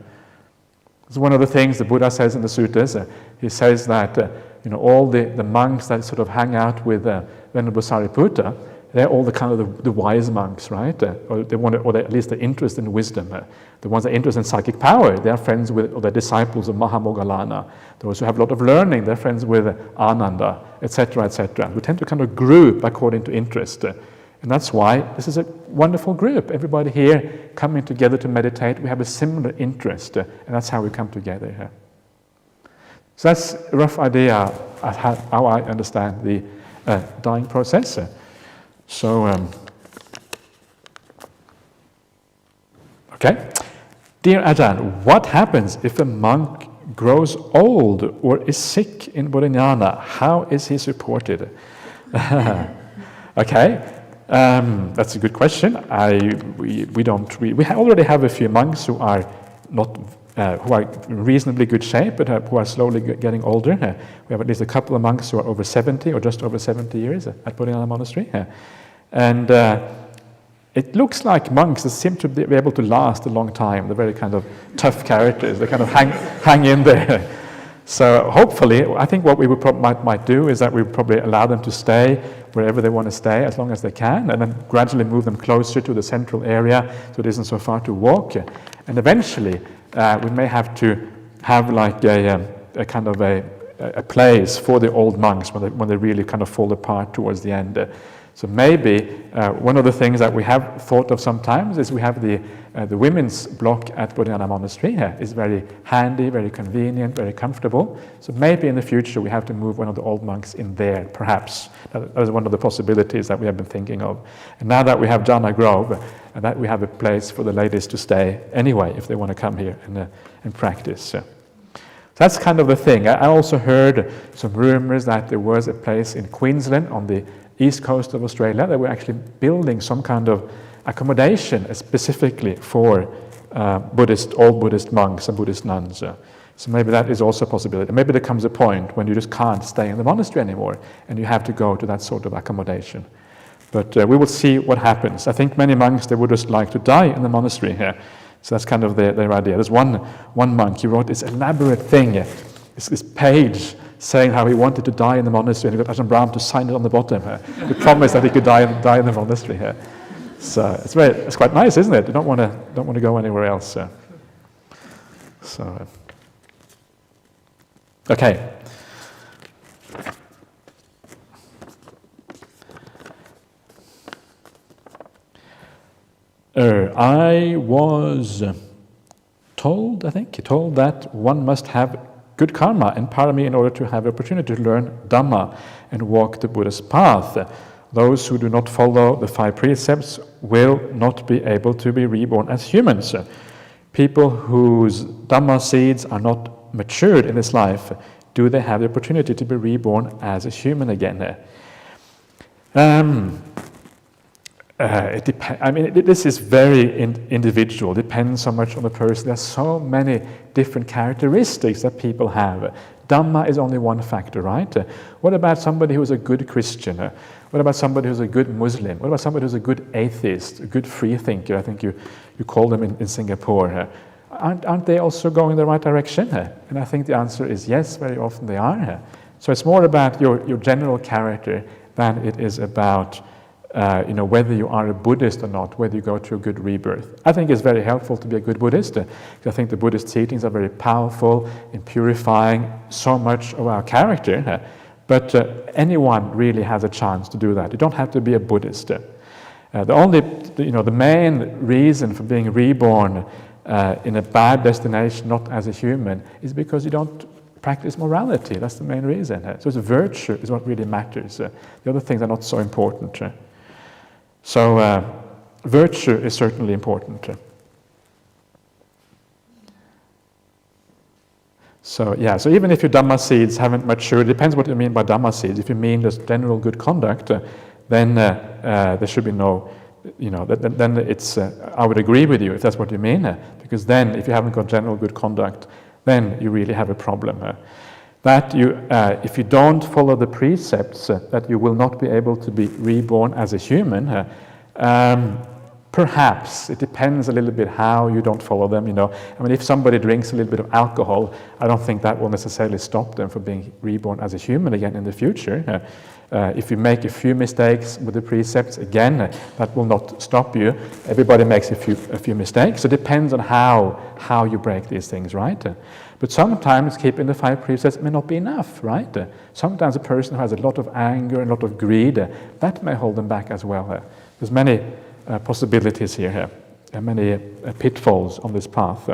S1: It's one of the things the Buddha says in the suttas. He says that all the monks that sort of hang out with Venerable Sariputta, they're all the kind of the wise monks, right? Or they're at least they're interested in wisdom. The ones that are interested in psychic power, they're friends with, or they're disciples of Mahamoggallana. Those who have a lot of learning, they're friends with Ananda, etc., etc. We tend to kind of group according to interest. And that's why this is a wonderful group. Everybody here coming together to meditate, we have a similar interest, and that's how we come together here. So that's a rough idea of how I understand the dying process. So, okay. Dear Ajahn, what happens if a monk grows old or is sick in Bodhinyana? How is he supported? Okay, that's a good question. We already have a few monks who are not who are in reasonably good shape, but who are slowly getting older. We have at least a couple of monks who are over 70 or just over 70 years at Bodhinyana Monastery, and it looks like monks that seem to be able to last a long time. They're very kind of tough characters. They kind of hang in there. So hopefully, I think what we might do is that we would probably allow them to stay wherever they want to stay as long as they can, and then gradually move them closer to the central area so it isn't so far to walk. And eventually, we may have to have like a kind of a place for the old monks when they really kind of fall apart towards the end. So maybe one of the things that we have thought of sometimes is we have the women's block at Bodhinyana Monastery. It's very handy, very convenient, very comfortable. So maybe in the future we have to move one of the old monks in there, perhaps. That is one of the possibilities that we have been thinking of. And now that we have Jhana Grove, and that we have a place for the ladies to stay anyway if they want to come here and practice. So that's kind of the thing. I also heard some rumors that there was a place in Queensland on the east coast of Australia that were actually building some kind of accommodation specifically for old Buddhist monks and Buddhist nuns. So maybe that is also a possibility. Maybe there comes a point when you just can't stay in the monastery anymore and you have to go to that sort of accommodation. But we will see what happens. I think many monks, they would just like to die in the monastery here. So that's kind of their idea. There's one monk, he wrote this elaborate thing, this page saying how he wanted to die in the monastery, and he got Ajahn Brahm to sign it on the bottom. He promised that he could die in the monastery here. So it's quite nice, isn't it? You don't want to go anywhere else. So okay. I was told that one must have good karma and parami in order to have the opportunity to learn Dhamma and walk the Buddha's path. Those who do not follow the 5 precepts will not be able to be reborn as humans. People whose Dhamma seeds are not matured in this life, do they have the opportunity to be reborn as a human again? It depends. I mean, this is very individual. Depends so much on the person. There are so many different characteristics that people have. Dhamma is only one factor, right? What about somebody who is a good Christian? What about somebody who's a good Muslim? What about somebody who's a good atheist, a good free thinker? I think you call them in Singapore. Aren't they also going in the right direction? And I think the answer is yes. Very often they are. So it's more about your general character than it is about whether you are a Buddhist or not, whether you go through a good rebirth. I think it's very helpful to be a good Buddhist. I think the Buddhist teachings are very powerful in purifying so much of our character. But anyone really has a chance to do that. You don't have to be a Buddhist. The main reason for being reborn in a bad destination, not as a human, is because you don't practice morality. That's the main reason. So it's virtue is what really matters. The other things are not so important. So virtue is certainly important. So even if your Dhamma seeds haven't matured, it depends what you mean by Dhamma seeds. If you mean just general good conduct, then there should be no, then it's, I would agree with you if that's what you mean, because then if you haven't got general good conduct, then you really have a problem. That if you don't follow the precepts, that you will not be able to be reborn as a human. Perhaps it depends a little bit how you don't follow them. I mean, if somebody drinks a little bit of alcohol, I don't think that will necessarily stop them from being reborn as a human again in the future. If you make a few mistakes with the precepts, again, that will not stop you. Everybody makes a few mistakes. So it depends on how you break these things, right? But sometimes keeping the 5 precepts may not be enough, right? Sometimes a person who has a lot of anger and a lot of greed, that may hold them back as well. There's many possibilities here, and many pitfalls on this path.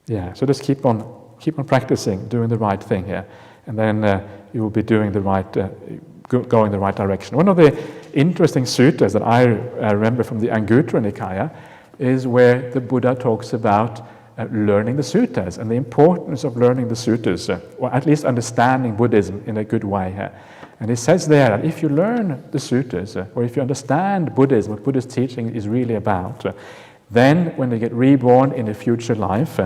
S1: So just keep on practicing, doing the right thing here, and then you will be doing the right, going the right direction. One of the interesting suttas that I remember from the Anguttara Nikaya is where the Buddha talks about learning the suttas and the importance of learning the suttas, or at least understanding Buddhism in a good way. And he says there that if you learn the suttas, or if you understand Buddhism, what Buddha's teaching is really about, then when you get reborn in a future life,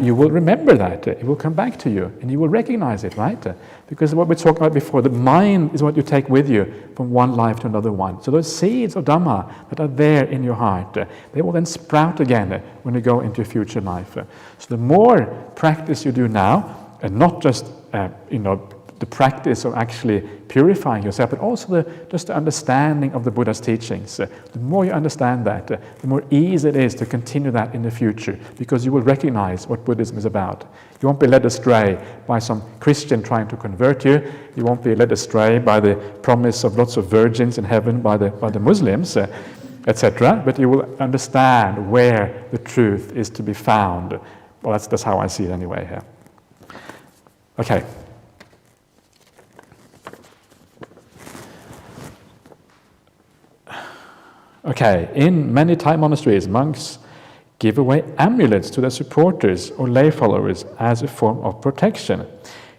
S1: you will remember that. It will come back to you, and you will recognize it, right? Because what we talked about before, the mind is what you take with you from one life to another one. So those seeds of Dhamma that are there in your heart, they will then sprout again when you go into a future life. So the more practice you do now, and not just the practice of actually purifying yourself, but also just the understanding of the Buddha's teachings. The more you understand that, the more easy it is to continue that in the future, because you will recognize what Buddhism is about. You won't be led astray by some Christian trying to convert you. You won't be led astray by the promise of lots of virgins in heaven by the Muslims, etc. But you will understand where the truth is to be found. Well, that's how I see it anyway here. Okay. Okay, in many Thai monasteries, monks give away amulets to their supporters or lay followers as a form of protection.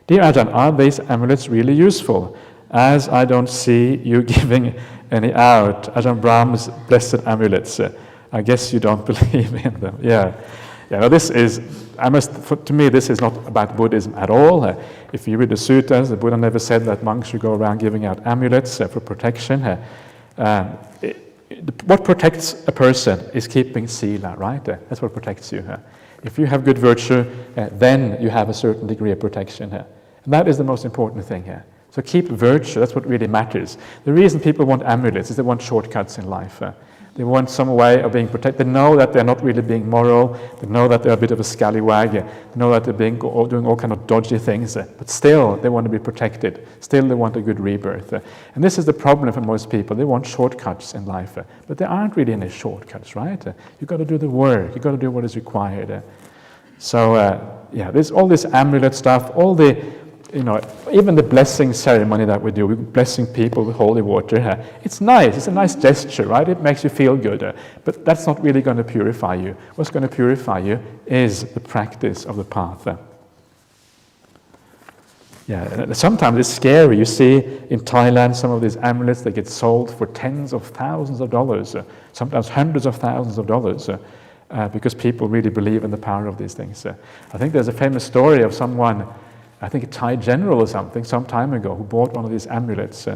S1: Dear Ajahn, are these amulets really useful? As I don't see you giving any out, Ajahn Brahm's blessed amulets. I guess you don't believe in them. Yeah. Now this is, to me, this is not about Buddhism at all. If you read the suttas, the Buddha never said that monks should go around giving out amulets for protection. What protects a person is keeping sila, right? That's what protects you. If you have good virtue, then you have a certain degree of protection. And that is the most important thing here. So keep virtue, that's what really matters. The reason people want amulets is they want shortcuts in life. They want some way of being protected. They know that they're not really being moral. They know that they're a bit of a scallywag. They know that they're doing all kind of dodgy things. But still, they want to be protected. Still, they want a good rebirth. And this is the problem for most people. They want shortcuts in life. But there aren't really any shortcuts, right? You've got to do the work. You've got to do what is required. So, there's all this amulet stuff, all the even the blessing ceremony that we do, we're blessing people with holy water. It's nice, it's a nice gesture, right? It makes you feel good, but that's not really going to purify you. What's going to purify you is the practice of the path. Sometimes it's scary. You see in Thailand some of these amulets, they get sold for tens of thousands of dollars, sometimes hundreds of thousands of dollars, because people really believe in the power of these things. I think there's a famous story of someone, I think a Thai general or something, some time ago, who bought one of these amulets.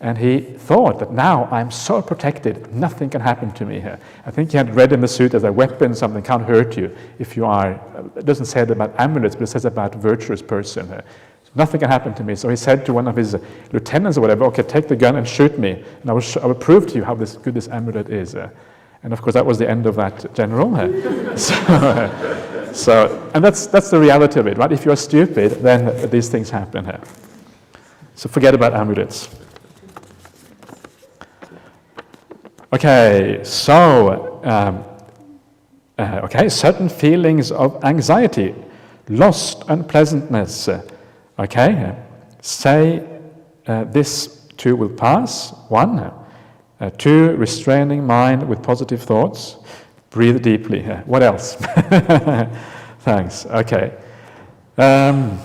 S1: And he thought that now I'm so protected, nothing can happen to me here. I think he had read in the suit as a weapon, something can't hurt you if you are, it doesn't say it about amulets, but it says about virtuous person. Nothing can happen to me. So he said to one of his lieutenants or whatever, okay, take the gun and shoot me, and I will prove to you how good this amulet is. And of course that was the end of that general. And that's the reality of it, right? If you're stupid, then these things happen here. So forget about amulets. Okay, so certain feelings of anxiety, lost, unpleasantness. Say this too will pass. 1. 2, restraining mind with positive thoughts. Breathe deeply. What else? Thanks. Okay. I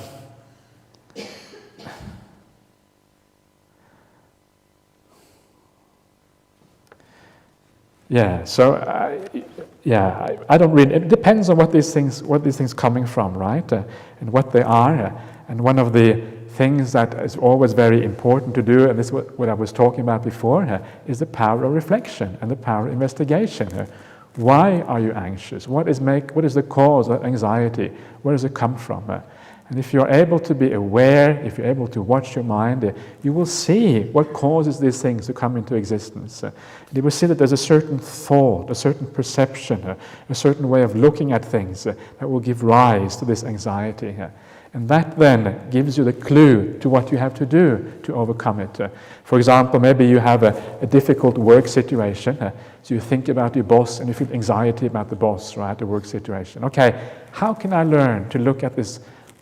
S1: don't really. It depends on what these things coming from, right? And what they are. And one of the things that is always very important to do, and this is what I was talking about before, is the power of reflection and the power of investigation. Why are you anxious? What is the cause of anxiety? Where does it come from? And if you're able to be aware, if you're able to watch your mind, you will see what causes these things to come into existence. And you will see that there's a certain thought, a certain perception, a certain way of looking at things that will give rise to this anxiety. And that then gives you the clue to what you have to do to overcome it. For example, maybe you have a difficult work situation, so you think about your boss and you feel anxiety about the boss, right, the work situation. Okay, how can I learn to look at this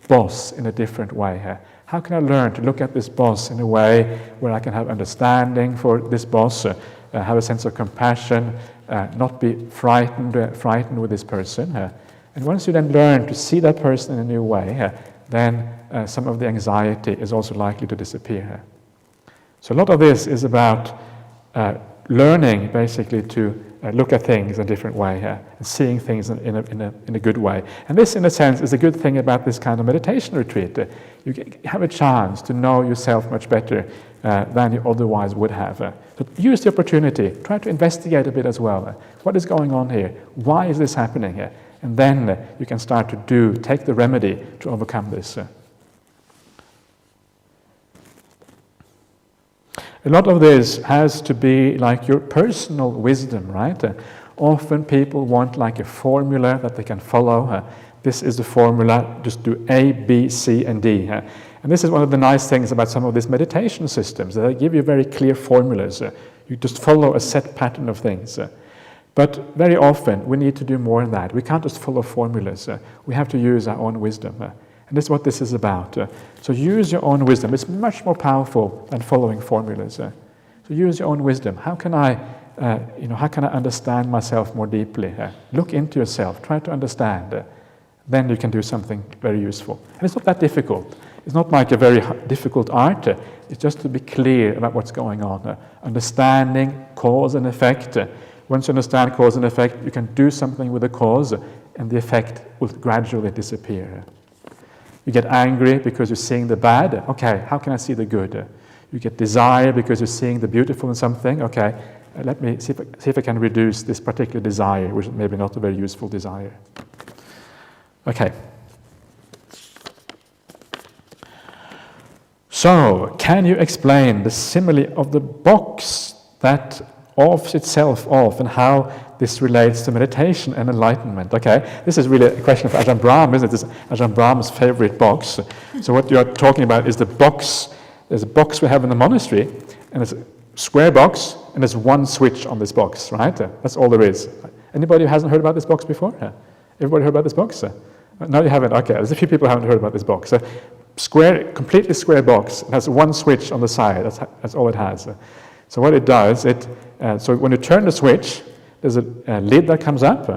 S1: boss in a different way? How can I learn to look at this boss in a way where I can have understanding for this boss, have a sense of compassion, not be frightened with this person? And once you then learn to see that person in a new way, then some of the anxiety is also likely to disappear. So a lot of this is about learning basically to look at things in a different way, and seeing things in a good way. And this, in a sense, is a good thing about this kind of meditation retreat. You have a chance to know yourself much better than you otherwise would have. So use the opportunity. Try to investigate a bit as well. What is going on here? Why is this happening here? And then you can start to take the remedy to overcome this. A lot of this has to be like your personal wisdom, right? Often people want like a formula that they can follow. This is the formula, just do A, B, C, and D. And this is one of the nice things about some of these meditation systems. They give you very clear formulas. You just follow a set pattern of things. But very often we need to do more than that. We can't just follow formulas. We have to use our own wisdom. And this is what this is about. So use your own wisdom. It's much more powerful than following formulas. So use your own wisdom. How can I understand myself more deeply? Look into yourself. Try to understand. Then you can do something very useful. And it's not that difficult. It's not like a very difficult art. It's just to be clear about what's going on. Understanding cause and effect. Once you understand cause and effect, you can do something with the cause, and the effect will gradually disappear. You get angry because you're seeing the bad. Okay, how can I see the good? You get desire because you're seeing the beautiful in something. Okay, let me see if I can reduce this particular desire, which is maybe not a very useful desire. Okay. So, can you explain the simile of the box that offs itself off and how this relates to meditation and enlightenment? Okay, this is really a question for Ajahn Brahm, isn't it? This is Ajahn Brahm's favorite box. So what you're talking about is the box. There's a box we have in the monastery, and it's a square box, and there's one switch on this box, right? That's all there is. Anybody who hasn't heard about this box before? Everybody heard about this box? No, you haven't? Okay, there's a few people who haven't heard about this box. Square, completely square box. It has one switch on the side. That's all it has. So what it does, so when you turn the switch, there's a lid that comes up,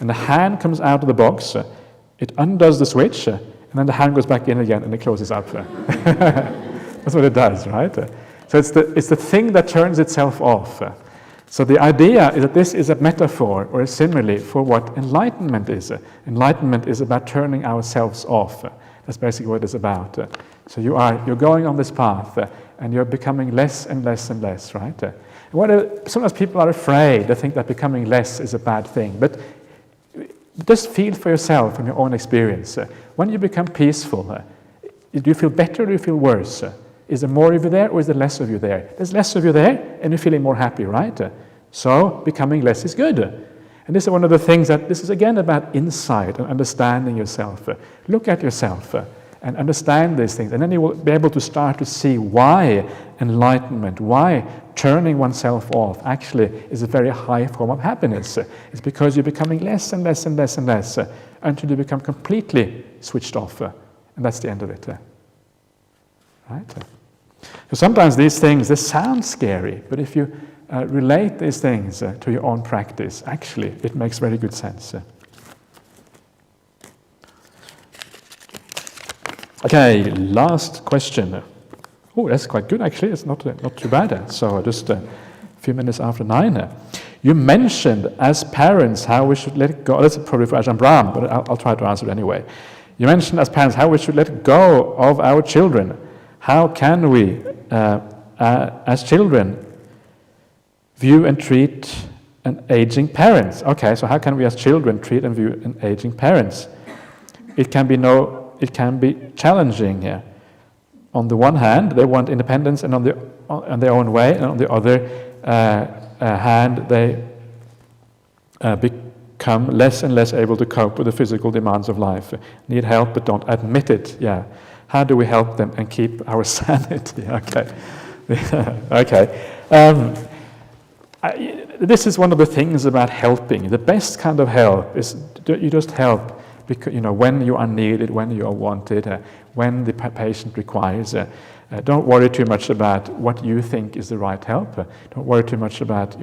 S1: and the hand comes out of the box. It undoes the switch, and then the hand goes back in again, and it closes up. That's what it does, right? So it's the thing that turns itself off. So the idea is that this is a metaphor or a simile for what enlightenment is. Enlightenment is about turning ourselves off. That's basically what it's about. So you're going on this path, and you're becoming less and less and less, right? Sometimes people are afraid. They think that becoming less is a bad thing. But just feel for yourself from your own experience. When you become peaceful, do you feel better or do you feel worse? Is there more of you there or is there less of you there? There's less of you there and you're feeling more happy, right? So becoming less is good. And this is one of the things this is again about insight and understanding yourself. Look at yourself and understand these things, and then you will be able to start to see why enlightenment, why turning oneself off actually is a very high form of happiness. It's because you're becoming less and less and less and less until you become completely switched off, and that's the end of it. Right? So sometimes these things, they sound scary, but if you relate these things to your own practice, actually it makes very good sense. Okay, last question. Oh, that's quite good actually. It's not too bad. So just a few minutes after 9. You mentioned as parents how we should let go. That's probably for Ajahn Brahm, but I'll try to answer it anyway. You mentioned as parents how we should let go of our children. How can we, as children, view and treat an aging parents? Okay, so how can we as children treat and view an aging parents? It can be challenging here. On the one hand, they want independence and on their own way, and on the other hand, they become less and less able to cope with the physical demands of life. Need help, but don't admit it. Yeah. How do we help them and keep our sanity? Okay. Okay. This is one of the things about helping. The best kind of help is you just help because, when you are needed, when you are wanted, when the patient requires. Don't worry too much about what you think is the right help. Don't worry too much about,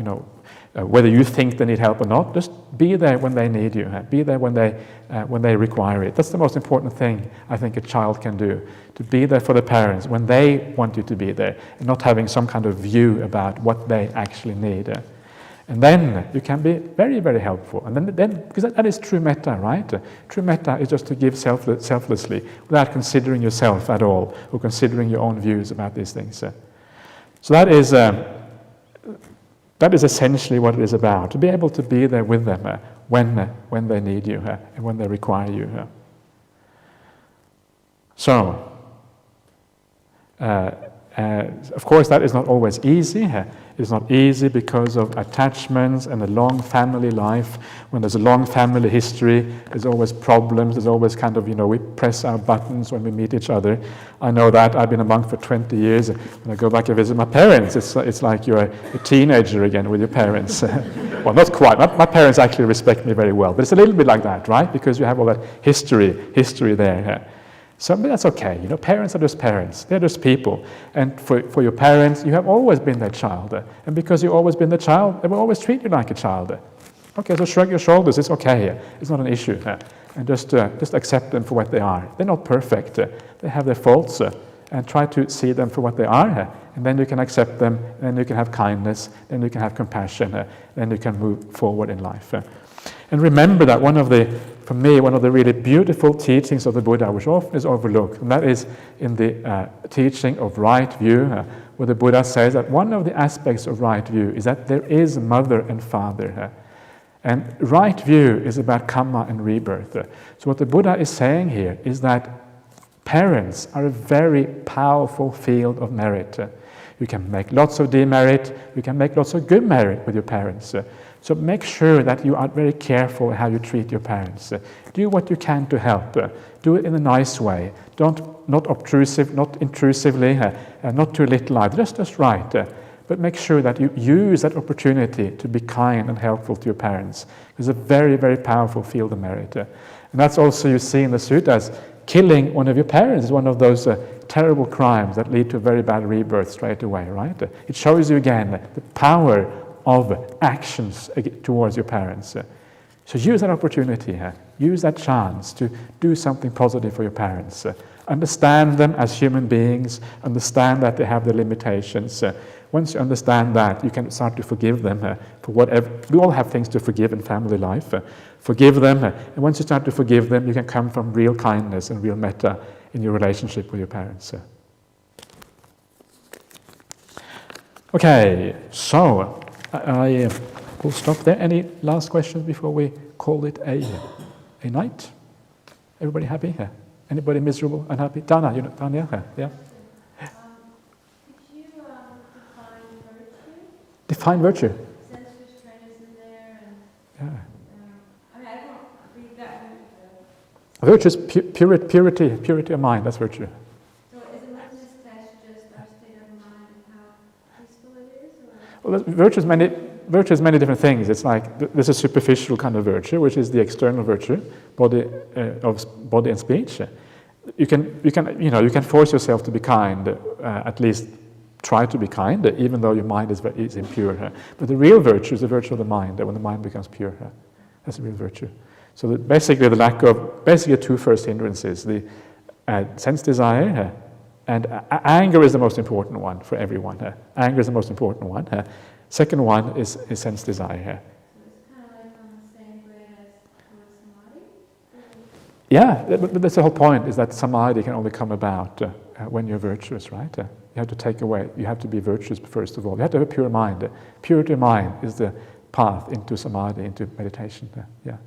S1: whether you think they need help or not. Just be there when they need you. Be there when they require it. That's the most important thing I think a child can do. To be there for the parents when they want you to be there, and not having some kind of view about what they actually need. And then you can be very, very helpful. And then because that is true metta, right? True metta is just to give selflessly, without considering yourself at all, or considering your own views about these things. So that is essentially what it is about, to be able to be there with them when they need you and when they require you. So, of course, that is not always easy. It's not easy because of attachments and a long family life. When there's a long family history, there's always problems. There's always kind of, we press our buttons when we meet each other. I know that. I've been a monk for 20 years. When I go back and visit my parents, it's like you're a teenager again with your parents. Well, not quite. My parents actually respect me very well. But it's a little bit like that, right? Because you have all that history there. So but that's okay. Parents are just parents. They're just people. And for your parents, you have always been their child. And because you've always been the child, they will always treat you like a child. Okay, so shrug your shoulders. It's okay. It's not an issue. And just accept them for what they are. They're not perfect. They have their faults. And try to see them for what they are. And then you can accept them. And then you can have kindness. Then you can have compassion. Then you can move forward in life. And remember that for me, one of the really beautiful teachings of the Buddha, which often is overlooked, and that is in the teaching of right view, where the Buddha says that one of the aspects of right view is that there is mother and father. And right view is about karma and rebirth. So what the Buddha is saying here is that parents are a very powerful field of merit. You can make lots of demerit, you can make lots of good merit with your parents. So make sure that you are very careful how you treat your parents. Do what you can to help. Do it in a nice way. Not obtrusive, not intrusively, not too little either. Just right. But make sure that you use that opportunity to be kind and helpful to your parents. It's a very, very powerful field of merit. And that's also you see in the suttas. Killing one of your parents is one of those terrible crimes that lead to a very bad rebirth straight away, right? It shows you again the power of actions towards your parents. So use that opportunity, use that chance to do something positive for your parents. Understand them as human beings, understand that they have their limitations. Once you understand that, you can start to forgive them for whatever. We all have things to forgive in family life. Forgive them, and once you start to forgive them, you can come from real kindness and real metta in your relationship with your parents. Okay, so I will stop there. Any last questions before we call it a night? Everybody happy? Anybody miserable, unhappy? Dana, Tanya? Yeah?
S2: Could you define virtue?
S1: Define virtue?
S2: Sense restraint is in there, and
S1: Yeah.
S2: I don't read that one.
S1: Virtue is purity of mind, that's virtue.
S2: So is alertness just our state of mind and how peaceful it is? Or?
S1: Well, virtue is many different things. It's like there's a superficial kind of virtue, which is the external virtue, of body and speech. You can force yourself to be kind, at least try to be kind, even though your mind is impure. But the real virtue is the virtue of the mind. When the mind becomes pure, that's the real virtue. So basically, the two first hindrances: the sense desire. And anger is the most important one for everyone. Anger is the most important one. Second one is sense desire.
S2: So it's kind of like on the same grade as samadhi?
S1: Yeah, but that's the whole point, is that samadhi can only come about when you're virtuous, right? You have to be virtuous first of all. You have to have a pure mind. Purity of mind is the path into samadhi, into meditation. Yeah.